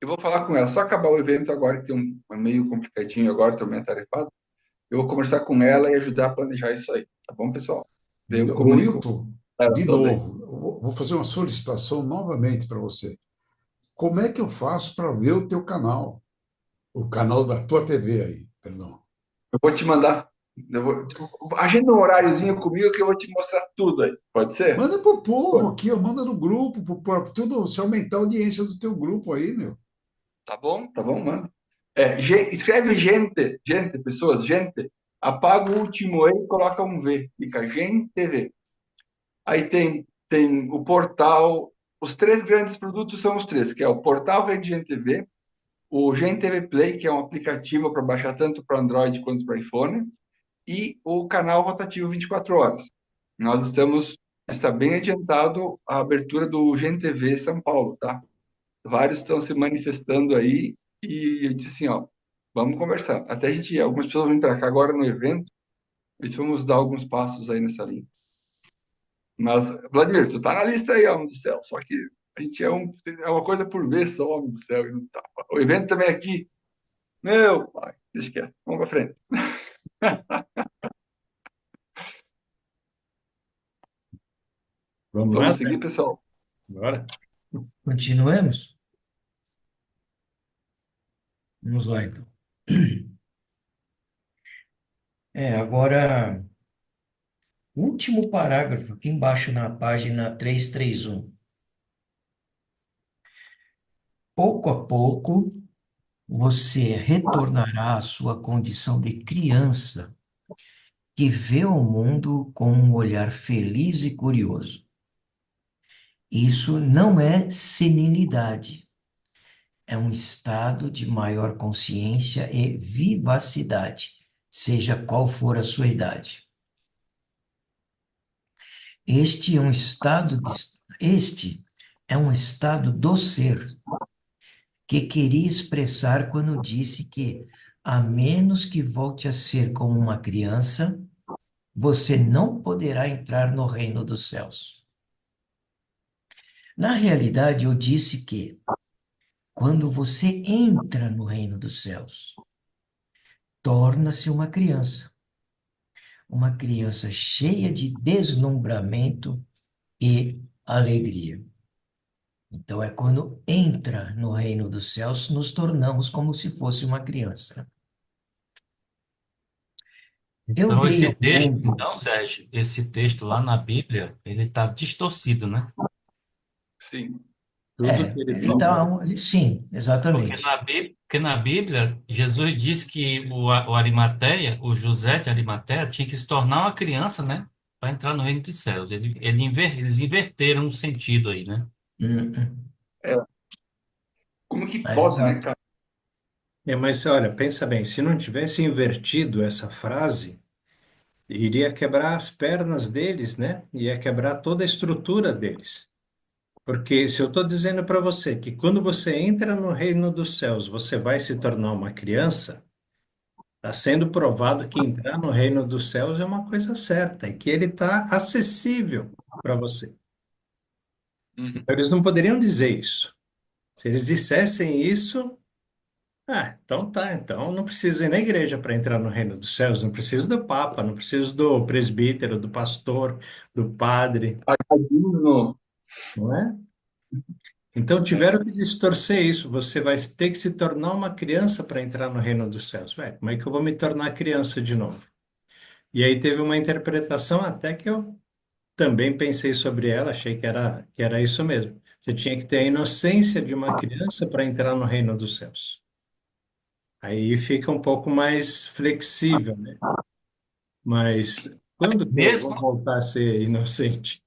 Eu vou falar com ela, só acabar o evento agora, que tem um meio complicadinho agora, também atarefado. Eu vou conversar com ela e ajudar a planejar isso aí, tá bom, pessoal? Daí eu Ô, comunico Hilton, ela de toda aí. novo, eu vou fazer uma solicitação novamente para você. Como é que eu faço para ver o teu canal? O canal da tua TV aí, perdão. Eu vou te mandar, agenda um horáriozinho comigo que eu vou te mostrar tudo aí, pode ser? Manda pro povo aqui, ó, manda no grupo, tudo, se aumentar a audiência do teu grupo aí, meu. Tá bom, manda. Escreve gente, pessoas, gente, apaga o último E e coloca um V, fica Gente TV. Aí tem o portal, os três grandes produtos são os três, que é o portal Rede Gente TV, o Gente TV Play, que é um aplicativo para baixar tanto para Android quanto para iPhone, e o canal rotativo 24 horas. Está bem adiantado a abertura do Gente TV São Paulo, tá? Vários estão se manifestando aí e eu disse assim, ó, vamos conversar. Até algumas pessoas vão para cá agora no evento, e vamos dar alguns passos aí nessa linha. Mas, Vladimir, tu tá na lista aí, homem do céu, só que a gente é uma coisa por vez só, homem do céu, e não tá. O evento também é aqui, meu pai, deixa quieto, vamos para frente. Vamos lá, Vamos Zé? seguir, pessoal. Bora? Continuemos? Vamos lá, então. Agora, último parágrafo, aqui embaixo na página 331. Pouco a pouco, você retornará à sua condição de criança que vê o mundo com um olhar feliz e curioso. Isso não é senilidade, é um estado de maior consciência e vivacidade, seja qual for a sua idade. Este é um estado do ser que queria expressar quando disse que, a menos que volte a ser como uma criança, você não poderá entrar no reino dos céus. Na realidade, eu disse que, quando você entra no reino dos céus, torna-se uma criança cheia de deslumbramento e alegria. Então, é quando entra no reino dos céus, nos tornamos como se fosse uma criança. Eu Então, dei esse ao texto, mundo. então, Sérgio, esse texto lá na Bíblia, ele está distorcido, né? Sim. Tudo que ele falou. Então, sim, exatamente. Porque na Bíblia, Jesus disse que o Arimateia, o José de Arimateia, tinha que se tornar uma criança, né? Para entrar no reino dos céus. Eles inverteram o sentido aí, né? Hum, hum. Como que É, pode, né, exato. cara? Mas olha, pensa bem, se não tivesse invertido essa frase, iria quebrar as pernas deles, né? Ia quebrar toda a estrutura deles. Porque se eu estou dizendo para você que quando você entra no reino dos céus, você vai se tornar uma criança, está sendo provado que entrar no reino dos céus é uma coisa certa e que ele está acessível para você. Uhum. Então, eles não poderiam dizer isso. Se eles dissessem isso, então tá, então não preciso ir na igreja para entrar no reino dos céus, não preciso do papa, não preciso do presbítero, do pastor, do padre, Pagadinho. não é? Então tiveram que distorcer isso. Você vai ter que se tornar uma criança para entrar no reino dos céus. Ué, como é que eu vou me tornar criança de novo? E aí teve uma interpretação até que eu também pensei sobre ela, achei que era isso mesmo. Você tinha que ter a inocência de uma criança para entrar no reino dos céus. Aí fica um pouco mais flexível, né? Mas quando que eu vou Mesmo, voltar a ser inocente?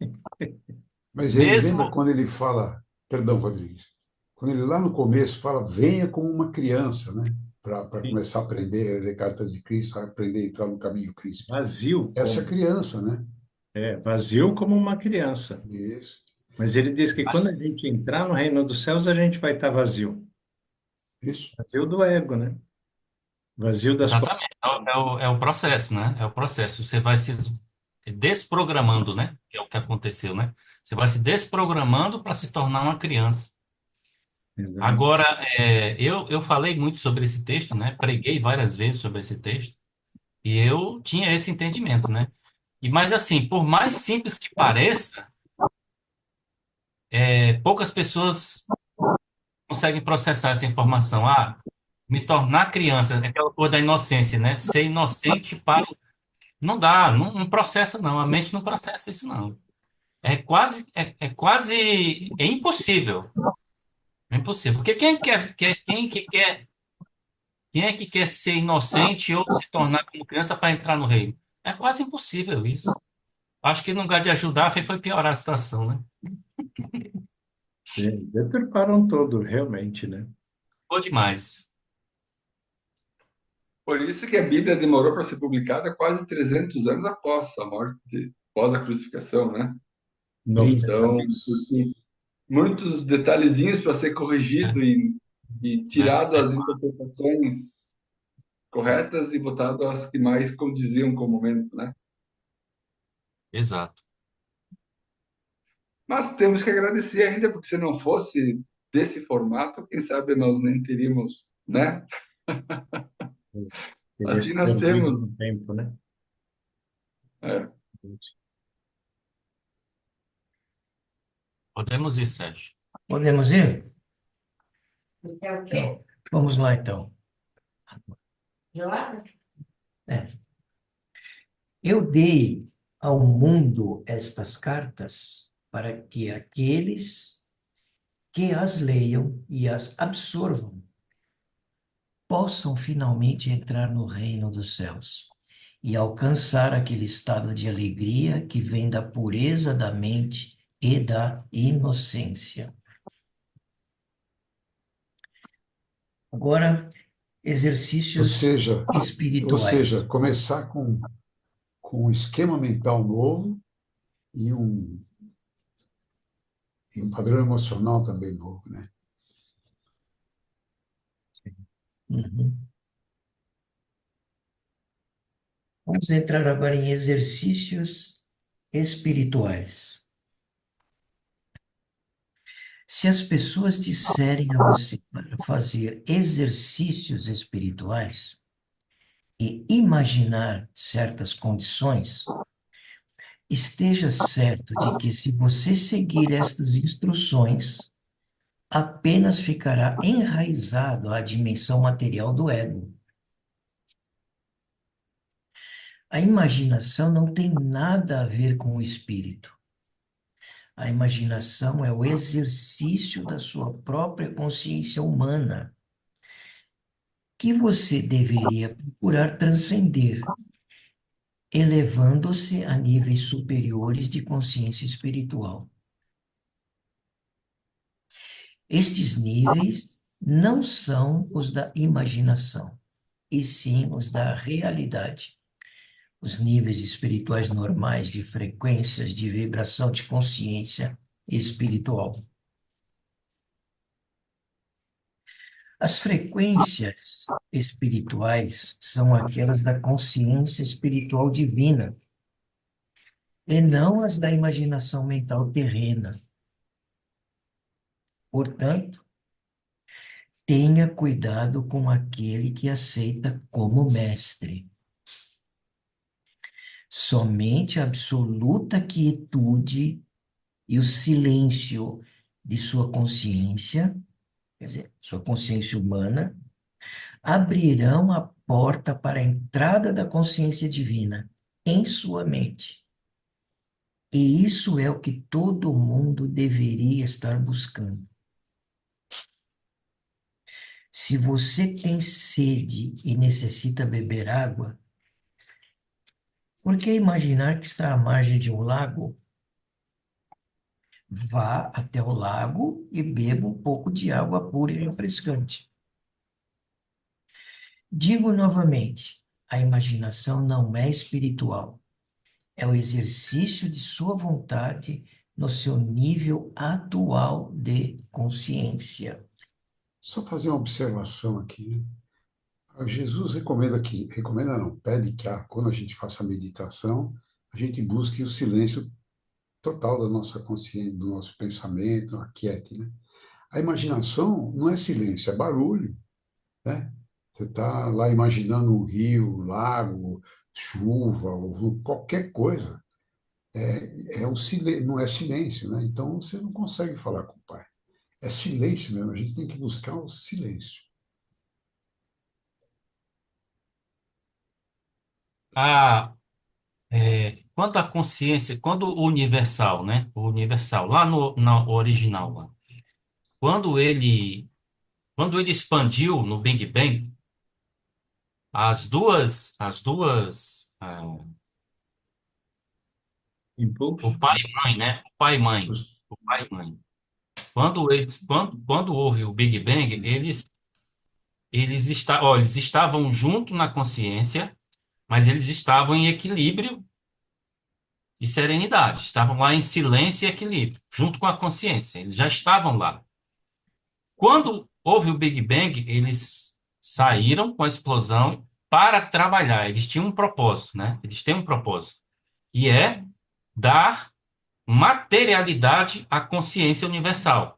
Mas ele lembra mesmo, quando ele fala, perdão, Rodrigues, quando ele lá no começo fala, venha como uma criança, né? Para começar a aprender a ler cartas de Cristo, a aprender a entrar no caminho Cristo. Vazio Essa como? criança, né? Vazio como uma criança. Isso, Mas ele diz que quando a gente entrar no reino dos céus, a gente vai estar vazio. isso. Vazio do ego, né? Vazio das coisas. exatamente, é o processo, né? É o processo. Você vai se desprogramando, né? Que é o que aconteceu, né? Você vai se desprogramando para se tornar uma criança. Agora, eu falei muito sobre esse texto, né? Preguei várias vezes sobre esse texto e eu tinha esse entendimento, né? Mas assim, por mais simples que pareça, poucas pessoas conseguem processar essa informação. Me tornar criança, é aquela coisa da inocência, né? Ser inocente para. Não dá, não processa, não. A mente não processa isso, não. É impossível. É impossível. Porque quem é que quer ser inocente ou se tornar como criança para entrar no reino? É quase impossível isso. Acho que no lugar de ajudar, foi piorar a situação, né? Deturparam todo, realmente, né? Ficou demais. Por isso que a Bíblia demorou para ser publicada quase 300 anos após a morte, após a crucificação, né? 30 Então, porque anos. muitos detalhezinhos para ser corrigido e É, tirado as interpretações corretas e botado as que mais condiziam com o momento, né? exato. Mas temos que agradecer ainda, porque se não fosse desse formato, quem sabe nós nem teríamos, né? Teria Assim se nós perdido temos. no tempo, né? É. Podemos ir, Sérgio. Podemos ir? Então, vamos lá, então. É. Eu dei ao mundo estas cartas para que aqueles que as leiam e as absorvam possam finalmente entrar no reino dos céus e alcançar aquele estado de alegria que vem da pureza da mente e da inocência. Agora, Ou exercícios seja, ou espirituais. seja, começar com um esquema mental novo e um padrão emocional também novo, né? Uhum. Vamos entrar agora em exercícios espirituais. Se as pessoas disserem a você para fazer exercícios espirituais e imaginar certas condições, esteja certo de que se você seguir estas instruções, apenas ficará enraizado à dimensão material do ego. A imaginação não tem nada a ver com o espírito. A imaginação é o exercício da sua própria consciência humana, que você deveria procurar transcender, elevando-se a níveis superiores de consciência espiritual. Estes níveis não são os da imaginação, e sim os da realidade. Os níveis espirituais normais de frequências de vibração de consciência espiritual. As frequências espirituais são aquelas da consciência espiritual divina, e não as da imaginação mental terrena. Portanto, tenha cuidado com aquele que aceita como mestre. Somente a absoluta quietude e o silêncio de sua consciência, quer dizer, sua consciência humana, abrirão a porta para a entrada da consciência divina em sua mente. E isso é o que todo mundo deveria estar buscando. Se você tem sede e necessita beber água, por que imaginar que está à margem de um lago? Vá até o lago e beba um pouco de água pura e refrescante. Digo novamente, a imaginação não é espiritual. É o exercício de sua vontade no seu nível atual de consciência. Só fazer uma observação aqui, né? Jesus recomenda não, pede que quando a gente faça a meditação, a gente busque o silêncio total da nossa consciência, do nosso pensamento, aquiete, né? A imaginação não é silêncio, é barulho, né? Você está lá imaginando um rio, um lago, chuva, ou qualquer coisa. É um silêncio, não é silêncio, né? Então você não consegue falar com o Pai. É silêncio mesmo, a gente tem que buscar o silêncio. A, quando a consciência, quando o universal, né? O universal, lá no original, lá, quando ele, quando ele expandiu no Big Bang, o pai Impulsos. e mãe, né? O pai e mãe. Os- O pai e mãe. Quando houve o Big Bang, eles estavam junto na consciência, mas eles estavam em equilíbrio e serenidade. Estavam lá em silêncio e equilíbrio, junto com a consciência. Eles já estavam lá. Quando houve o Big Bang, eles saíram com a explosão para trabalhar. Eles tinham um propósito, né? Eles têm um propósito, que é dar materialidade à consciência universal.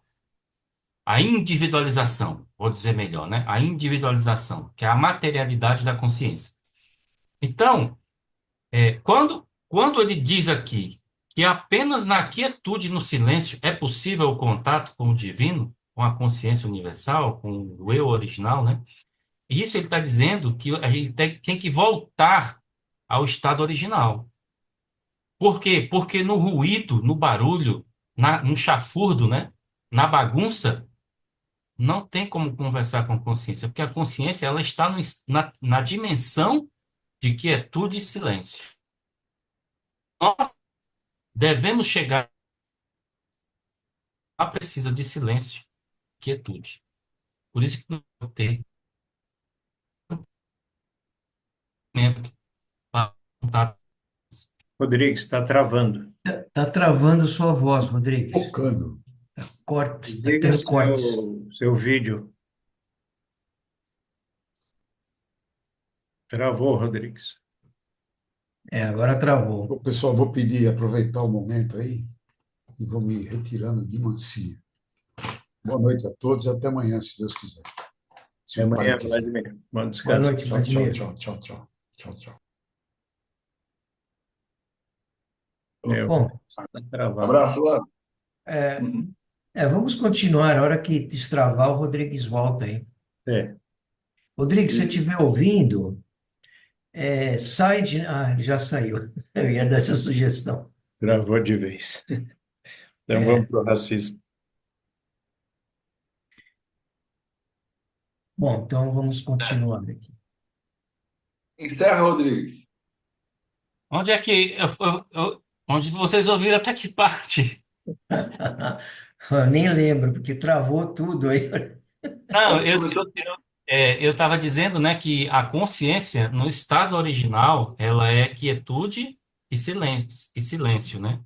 A individualização, vou dizer melhor, né? A individualização, que é a materialidade da consciência. Então, quando ele diz aqui que apenas na quietude e no silêncio é possível o contato com o divino, com a consciência universal, com o eu original, né? Isso ele está dizendo que a gente tem que voltar ao estado original. Por quê? Porque no ruído, no barulho, no chafurdo, né? Na bagunça, não tem como conversar com a consciência, porque a consciência ela está na dimensão de quietude e silêncio. Nós devemos chegar lá, precisa de silêncio, quietude. Por isso que não tem momento para contar. Rodrigues, está travando. Está travando sua voz, Rodrigues. Focando. Corte, está Liga tendo cortes. seu vídeo. Travou, Rodrigues. Agora travou. Ô, pessoal, vou aproveitar o momento aí e vou me retirando de mansinho. Boa noite a todos e até amanhã, se Deus quiser. Se Até o Pai amanhã, quiser. Vladimir. Bom Boa descanso. noite, Tchau, Vladimir. tchau, tchau, tchau, tchau. Tchau, tchau. Meu, Bom, tá travado. Abraço lá. é, vamos continuar. A hora que destravar, o Rodrigues volta aí. É, Rodrigues, se você estiver ouvindo, sai de. Ah, ele já saiu. Eu ia dar essa sugestão. travou de vez. Então É. vamos para o racismo. Bom, então vamos continuar aqui. Encerra, Rodrigues. Onde é que onde vocês ouviram até que parte? Eu nem lembro, porque travou tudo aí. Não, Começou. eu estava dizendo, né, que a consciência, no estado original, ela é quietude e silêncio, né?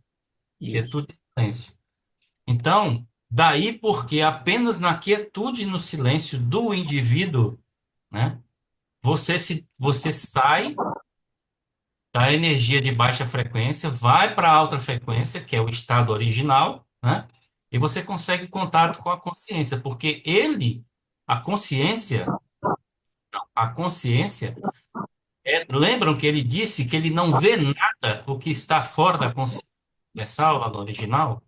Isso. Quietude e silêncio. Então, daí porque apenas na quietude e no silêncio do indivíduo, né, você sai da energia de baixa frequência, vai para a alta frequência, que é o estado original, né? E você consegue contato com a consciência, porque a consciência, a consciência, lembram que ele disse que ele não vê nada o que está fora da consciência universal, lá no original?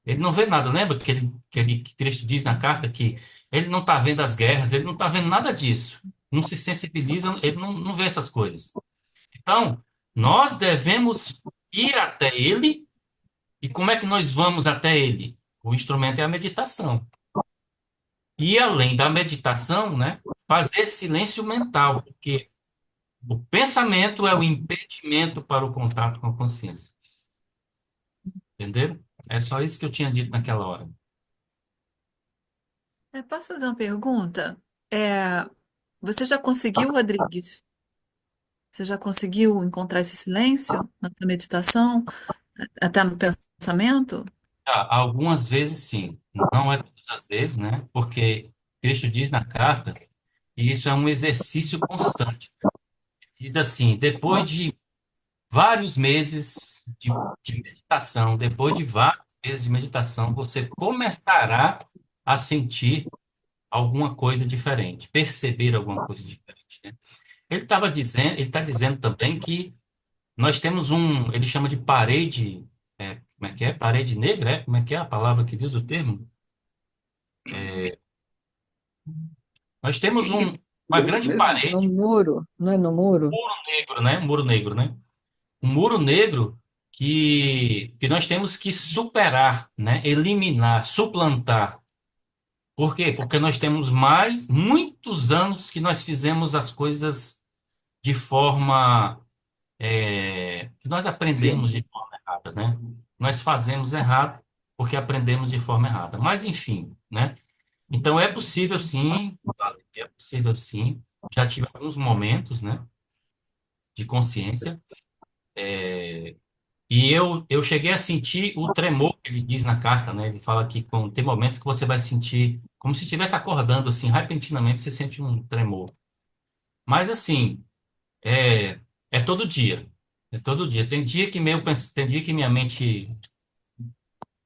Ele não vê nada, lembra que Cristo diz na carta que ele não está vendo as guerras, ele não está vendo nada disso, não se sensibiliza, ele não vê essas coisas. Então, nós devemos ir até ele. E como é que nós vamos até ele? O instrumento é a meditação. E além da meditação, né, fazer silêncio mental, porque o pensamento é o impedimento para o contato com a consciência. Entenderam? É só isso que eu tinha dito naquela hora. Posso fazer uma pergunta? É, você já conseguiu, Rodrigues? Você já conseguiu encontrar esse silêncio na sua meditação, até no pensamento? Algumas vezes sim, não é todas as vezes, né? Porque Cristo diz na carta que isso é um exercício constante. Diz assim, depois de vários meses de meditação, depois de vários meses de meditação, você começará a sentir alguma coisa diferente, perceber alguma coisa diferente, né? Ele está dizendo também que nós temos ele chama de parede, como é que é? Parede negra, é? Como é que é a palavra que diz o termo? Nós temos uma grande Mesmo? No parede, muro, não é no muro? negro, né? Um muro negro, né? Um muro negro que nós temos que superar, né? Eliminar, suplantar. Por quê? Porque nós temos muitos anos que nós fizemos as coisas de forma, que nós aprendemos de Sim. forma errada, né? Nós fazemos errado porque aprendemos de forma errada. Mas, enfim, né? Então, é possível sim, é possível sim. Já tive alguns momentos, né, de consciência. E eu cheguei a sentir o tremor que ele diz na carta, né? Ele fala que tem momentos que você vai sentir como se estivesse acordando, assim, repentinamente você sente um tremor. Mas, assim, é, é todo dia. É todo dia. Tem dia que minha mente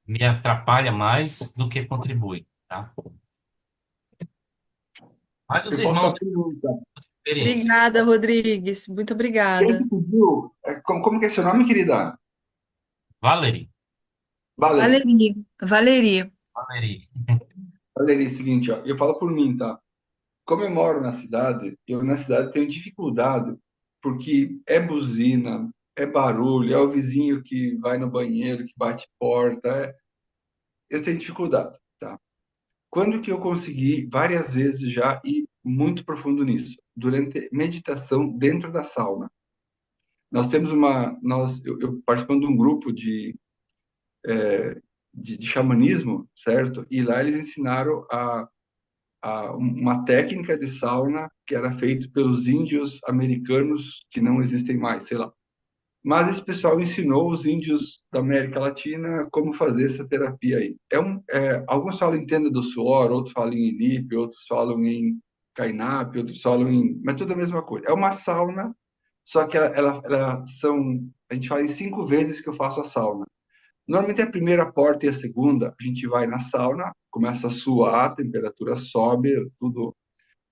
me atrapalha mais do que contribui, tá? Mas os Eu posso irmãos fazer uma pergunta. têm experiências. Obrigada, Rodrigues. Muito Quem que obrigada. pediu? Como que é seu nome, querida? Valerie, Valerie. Valeria. Valeria. Valerie. Valerie, é o seguinte, ó, eu falo por mim, tá? Como eu moro na cidade, eu na cidade tenho dificuldade, porque é buzina, é barulho, é o vizinho que vai no banheiro, que bate porta, eu tenho dificuldade, tá? Quando que eu consegui, várias vezes já, ir muito profundo nisso? Durante meditação dentro da sauna. Nós temos eu participando de um grupo de xamanismo, certo? E lá eles ensinaram uma técnica de sauna que era feita pelos índios americanos que não existem mais, sei lá. Mas esse pessoal ensinou os índios da América Latina como fazer essa terapia aí. Alguns falam em tenda do suor, outros falam em Inipe, outros falam em Kainap, outros falam em... Mas tudo a mesma coisa. É uma sauna, só que a gente fala em 5 vezes que eu faço a sauna. Normalmente a primeira porta e a segunda, a gente vai na sauna, começa a suar, a temperatura sobe, tudo,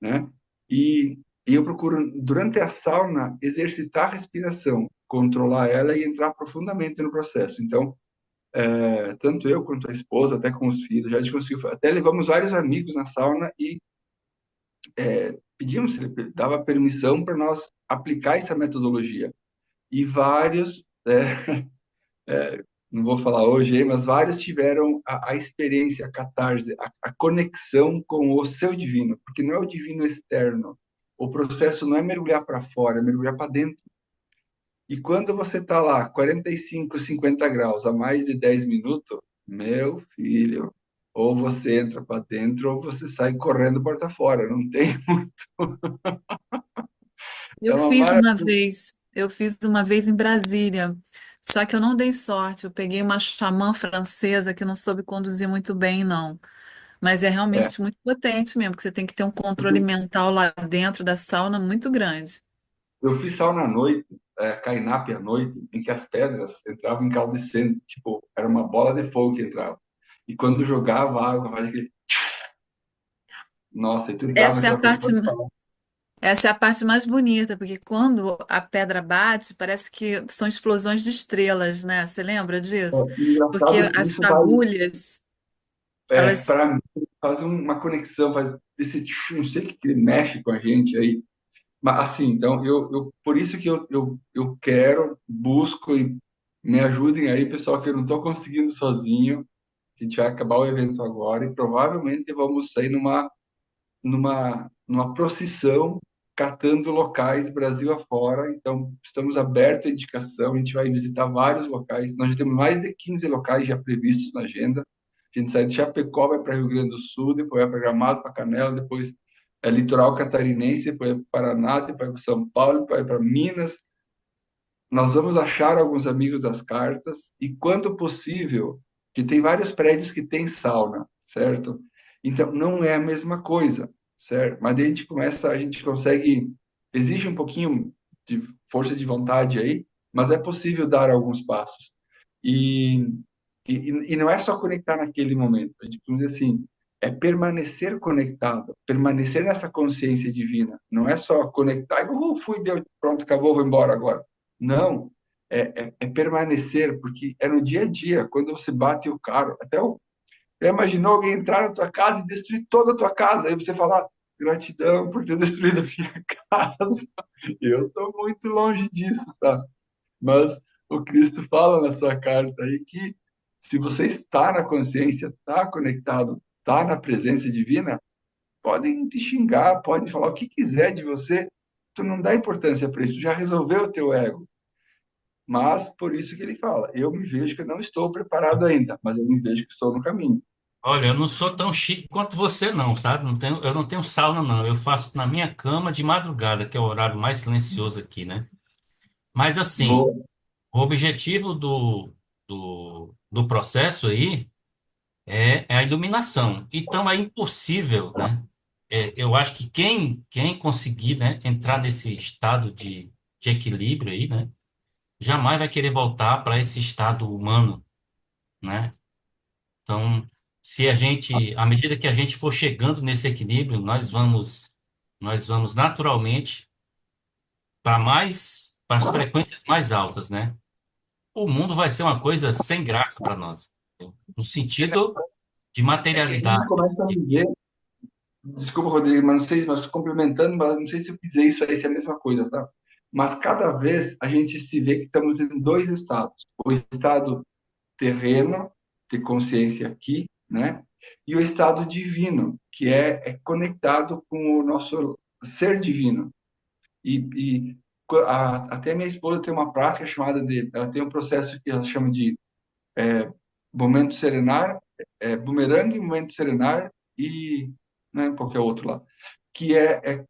né? E eu procuro, durante a sauna, exercitar a respiração, controlar ela e entrar profundamente no processo. Então, tanto eu quanto a esposa, até com os filhos, já a gente conseguiu, até levamos vários amigos na sauna e pedimos se ele dava permissão para nós aplicar essa metodologia. E vários, não vou falar hoje, mas vários tiveram a experiência, a catarse, a conexão com o seu divino, porque não é o divino externo. O processo não é mergulhar para fora, é mergulhar para dentro. E quando você está lá, 45, 50 graus, a mais de 10 minutos, meu filho, ou você entra para dentro, ou você sai correndo porta fora. Não tem. É Eu uma fiz uma maravilha. vez, eu fiz uma vez em Brasília, só que eu não dei sorte. Eu peguei uma xamã francesa que não soube conduzir muito bem, não. Mas é É. realmente muito potente mesmo, porque você tem que ter um controle mental lá dentro da sauna muito grande. Eu fiz sauna à noite, Cainap à noite, em que as pedras entravam incandescentes, tipo, era uma bola de fogo que entrava. E quando jogava água, fazia aquele. Nossa, e tu entrava Essa é a naquela coisa. parte, essa é a parte mais bonita, porque quando a pedra bate, parece que são explosões de estrelas, né? Você lembra disso? Porque Engraçado que as isso vai, fagulhas, elas para mim, faz uma conexão, faz esse não sei o que ele mexe com a gente aí. Mas assim, então, por isso que eu quero, busco e me ajudem aí, pessoal, que eu não estou conseguindo sozinho. A gente vai acabar o evento agora e provavelmente vamos sair numa procissão catando locais Brasil afora. Então, estamos abertos à indicação. A gente vai visitar vários locais. Nós já temos mais de 15 locais já previstos na agenda. A gente sai de Chapecó, vai para Rio Grande do Sul, depois vai para Gramado, para Canela, depois é litoral catarinense, depois para Paraná, depois para São Paulo, depois para Minas. Nós vamos achar alguns amigos das cartas e, quando possível, que tem vários prédios que tem sauna, certo? Então, não é a mesma coisa, certo? Mas daí a gente consegue, exige um pouquinho de força de vontade aí, mas é possível dar alguns passos. E, e não é só conectar naquele momento, a gente precisa dizer assim, é permanecer conectado, permanecer nessa consciência divina. Não é só conectar e, fui, deu, pronto, acabou, vou embora agora. Não, é permanecer, porque é no dia a dia, quando você bate o carro, já imaginou alguém entrar na tua casa e destruir toda a tua casa, aí você falar, gratidão por ter destruído a minha casa. Eu estou muito longe disso, tá? Mas o Cristo fala na sua carta aí que se você está na consciência, está conectado, está na presença divina, podem te xingar, podem falar o que quiser de você, tu não dá importância para isso, tu já resolveu o teu ego. Mas por isso que ele fala, eu me vejo que eu não estou preparado ainda, mas eu me vejo que estou no caminho. Olha, eu não sou tão chique quanto você, não, sabe? Eu não tenho sauna, não. Eu faço na minha cama de madrugada, que é o horário mais silencioso aqui, né? Mas assim, Boa. o objetivo do processo aí é a iluminação. Então é impossível, né? Eu acho que quem conseguir, né, entrar nesse estado de equilíbrio aí, né, jamais vai querer voltar para esse estado humano, né? Então, se a gente, à medida que a gente for chegando nesse equilíbrio, nós vamos naturalmente para as frequências mais altas, né? O mundo vai ser uma coisa sem graça para nós, entendeu? No sentido de A gente materialidade. começa a viver, desculpa, Rodrigo, mas não sei, mas complementando, mas não sei se eu fizer isso aí, se é a mesma coisa, tá? Mas cada vez a gente se vê que estamos em dois estados. O estado terreno, de consciência aqui, né? E o estado divino, que é conectado com o nosso ser divino. Até minha esposa tem uma prática chamada ela tem um processo que ela chama de momento serenar, bumerangue, momento serenar e né, qualquer outro lá, que é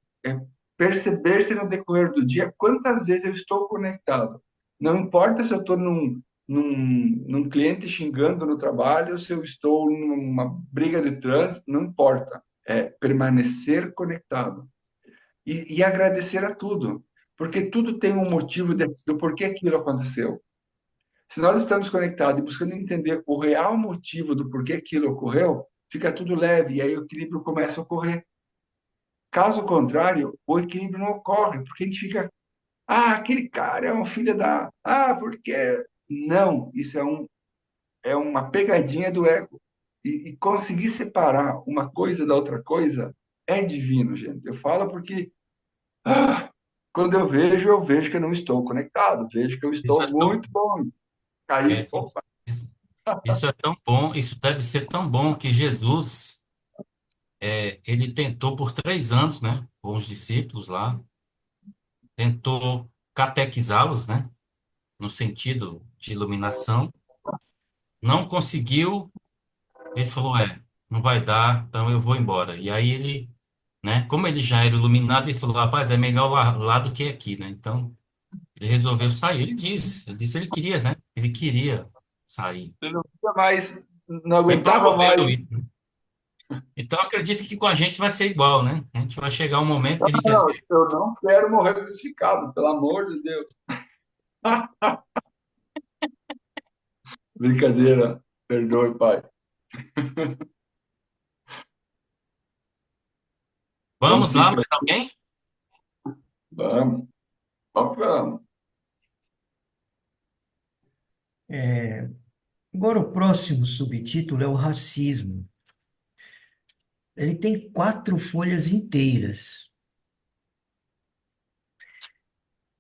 perceber-se no decorrer do dia quantas vezes eu estou conectado. Não importa se eu estou num cliente xingando no trabalho, se eu estou numa briga de trânsito, não importa. É permanecer conectado e agradecer a tudo, porque tudo tem um motivo do porquê aquilo aconteceu. Se nós estamos conectados e buscando entender o real motivo do porquê aquilo ocorreu, fica tudo leve e aí o equilíbrio começa a ocorrer. Caso contrário, o equilíbrio não ocorre, porque a gente fica, aquele cara é um filho da, porque não, isso é uma pegadinha do ego. E conseguir separar uma coisa da outra coisa é divino, gente. Eu falo porque quando eu vejo que eu não estou conectado, vejo que eu Isso estou é tão, muito bom. Aí, é, opa, isso é tão bom, isso deve ser tão bom que Jesus, ele tentou por 3 anos, né, com os discípulos lá, tentou catequizá-los, né, no sentido de iluminação, não conseguiu. Ele falou: não vai dar, então eu vou embora. E aí ele, né, como ele já era iluminado, ele falou, rapaz, é melhor lá do que aqui, né? Então, ele resolveu sair. Ele disse que ele queria, né? Ele queria sair. Ele não queria mais, não É aguentava provável mais. isso, né? Então, acredito que com a gente vai ser igual, né? A gente vai chegar um momento que a gente vai Não, ser. eu não quero morrer crucificado, pelo amor de Deus. Brincadeira, perdoe, pai. Vamos Vamos seguir em lá, frente. mais alguém? Vamos, vamos. É, agora, o próximo subtítulo é o racismo. Ele tem 4 folhas inteiras.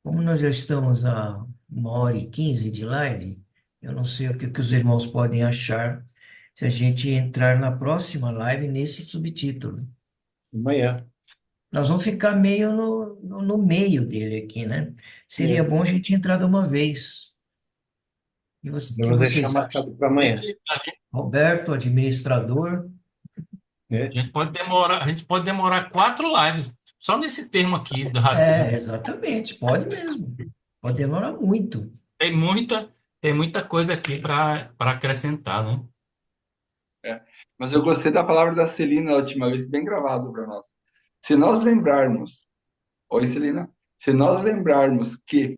Como nós já estamos a 1h15 de live, eu não sei o que os irmãos podem achar se a gente entrar na próxima live nesse subtítulo. Amanhã. Nós vamos ficar meio no meio dele aqui, né? Seria É. bom a gente entrar de uma vez. O que Vamos deixar vocês acham? marcado para A amanhã. gente, a gente- Roberto, administrador. Né? a gente pode demorar 4 lives só nesse termo aqui do É, racismo. exatamente, pode mesmo. Pode demorar muito. Tem muita, tem muita coisa aqui para acrescentar, né? É. Mas eu gostei da palavra da Celina a última vez, bem gravado para nós. Se nós lembrarmos, oi Celina, se nós lembrarmos que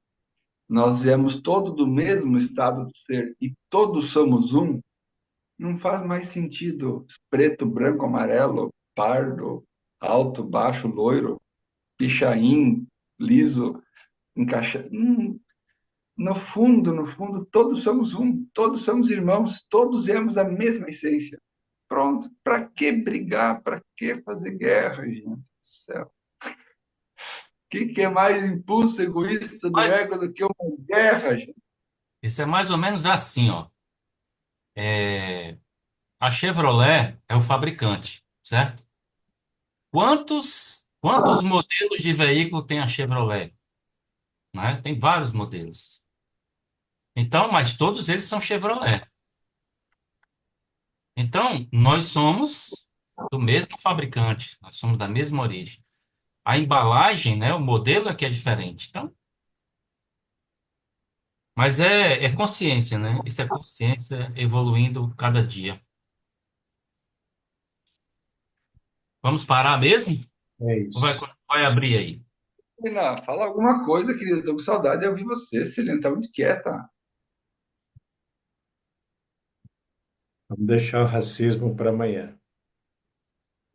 nós viemos todos do mesmo estado de ser e todos somos um, não faz mais sentido preto, branco, amarelo, pardo, alto, baixo, loiro, pichain, liso, encaixa. No fundo, todos somos um, todos somos irmãos, todos viemos da mesma essência. Pronto, para que brigar? Para que fazer guerra, gente do céu? Que é mais impulso egoísta do Mas ego do que uma guerra, gente? isso é mais ou menos assim, ó. É, a Chevrolet é o fabricante, certo? Quantos modelos de veículo tem a Chevrolet? Né? Tem vários modelos. Então, mas todos eles são Chevrolet. Então, nós somos do mesmo fabricante, nós somos da mesma origem. A embalagem, né, o modelo é que é diferente. Então, mas é consciência, né? Isso é consciência evoluindo cada dia. Vamos parar mesmo? É Ou vai, isso. vai abrir aí? Celina, fala alguma coisa, querida. Estou com saudade de ouvir você. Celina, está muito quieta. Vamos deixar o racismo para amanhã.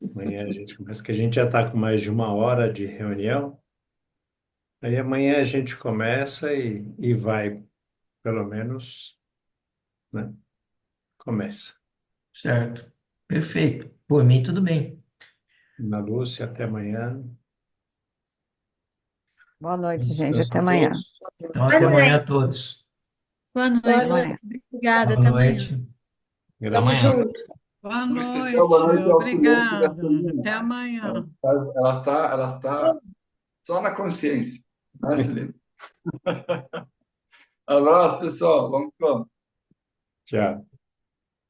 Amanhã a gente começa, que a gente já está com mais de 1 hora de reunião. Aí amanhã a gente começa e vai, pelo menos, né? Começa. Certo. Perfeito. Por mim, tudo bem. Na Lúcia, até amanhã. Boa noite, gente. Descanso Até a amanhã. todos. Então, até amanhã a todos. Boa Boa Até noite. noite. amanhã. Obrigada, Boa até amanhã. noite. Até Gratidão. Estamos amanhã. juntos. Boa Um especial boa noite, noite ao cliente da obrigada. Celina. Até amanhã. Ela está só na consciência, né, Celina? Abraço, pessoal. Vamos que vamos. Tchau.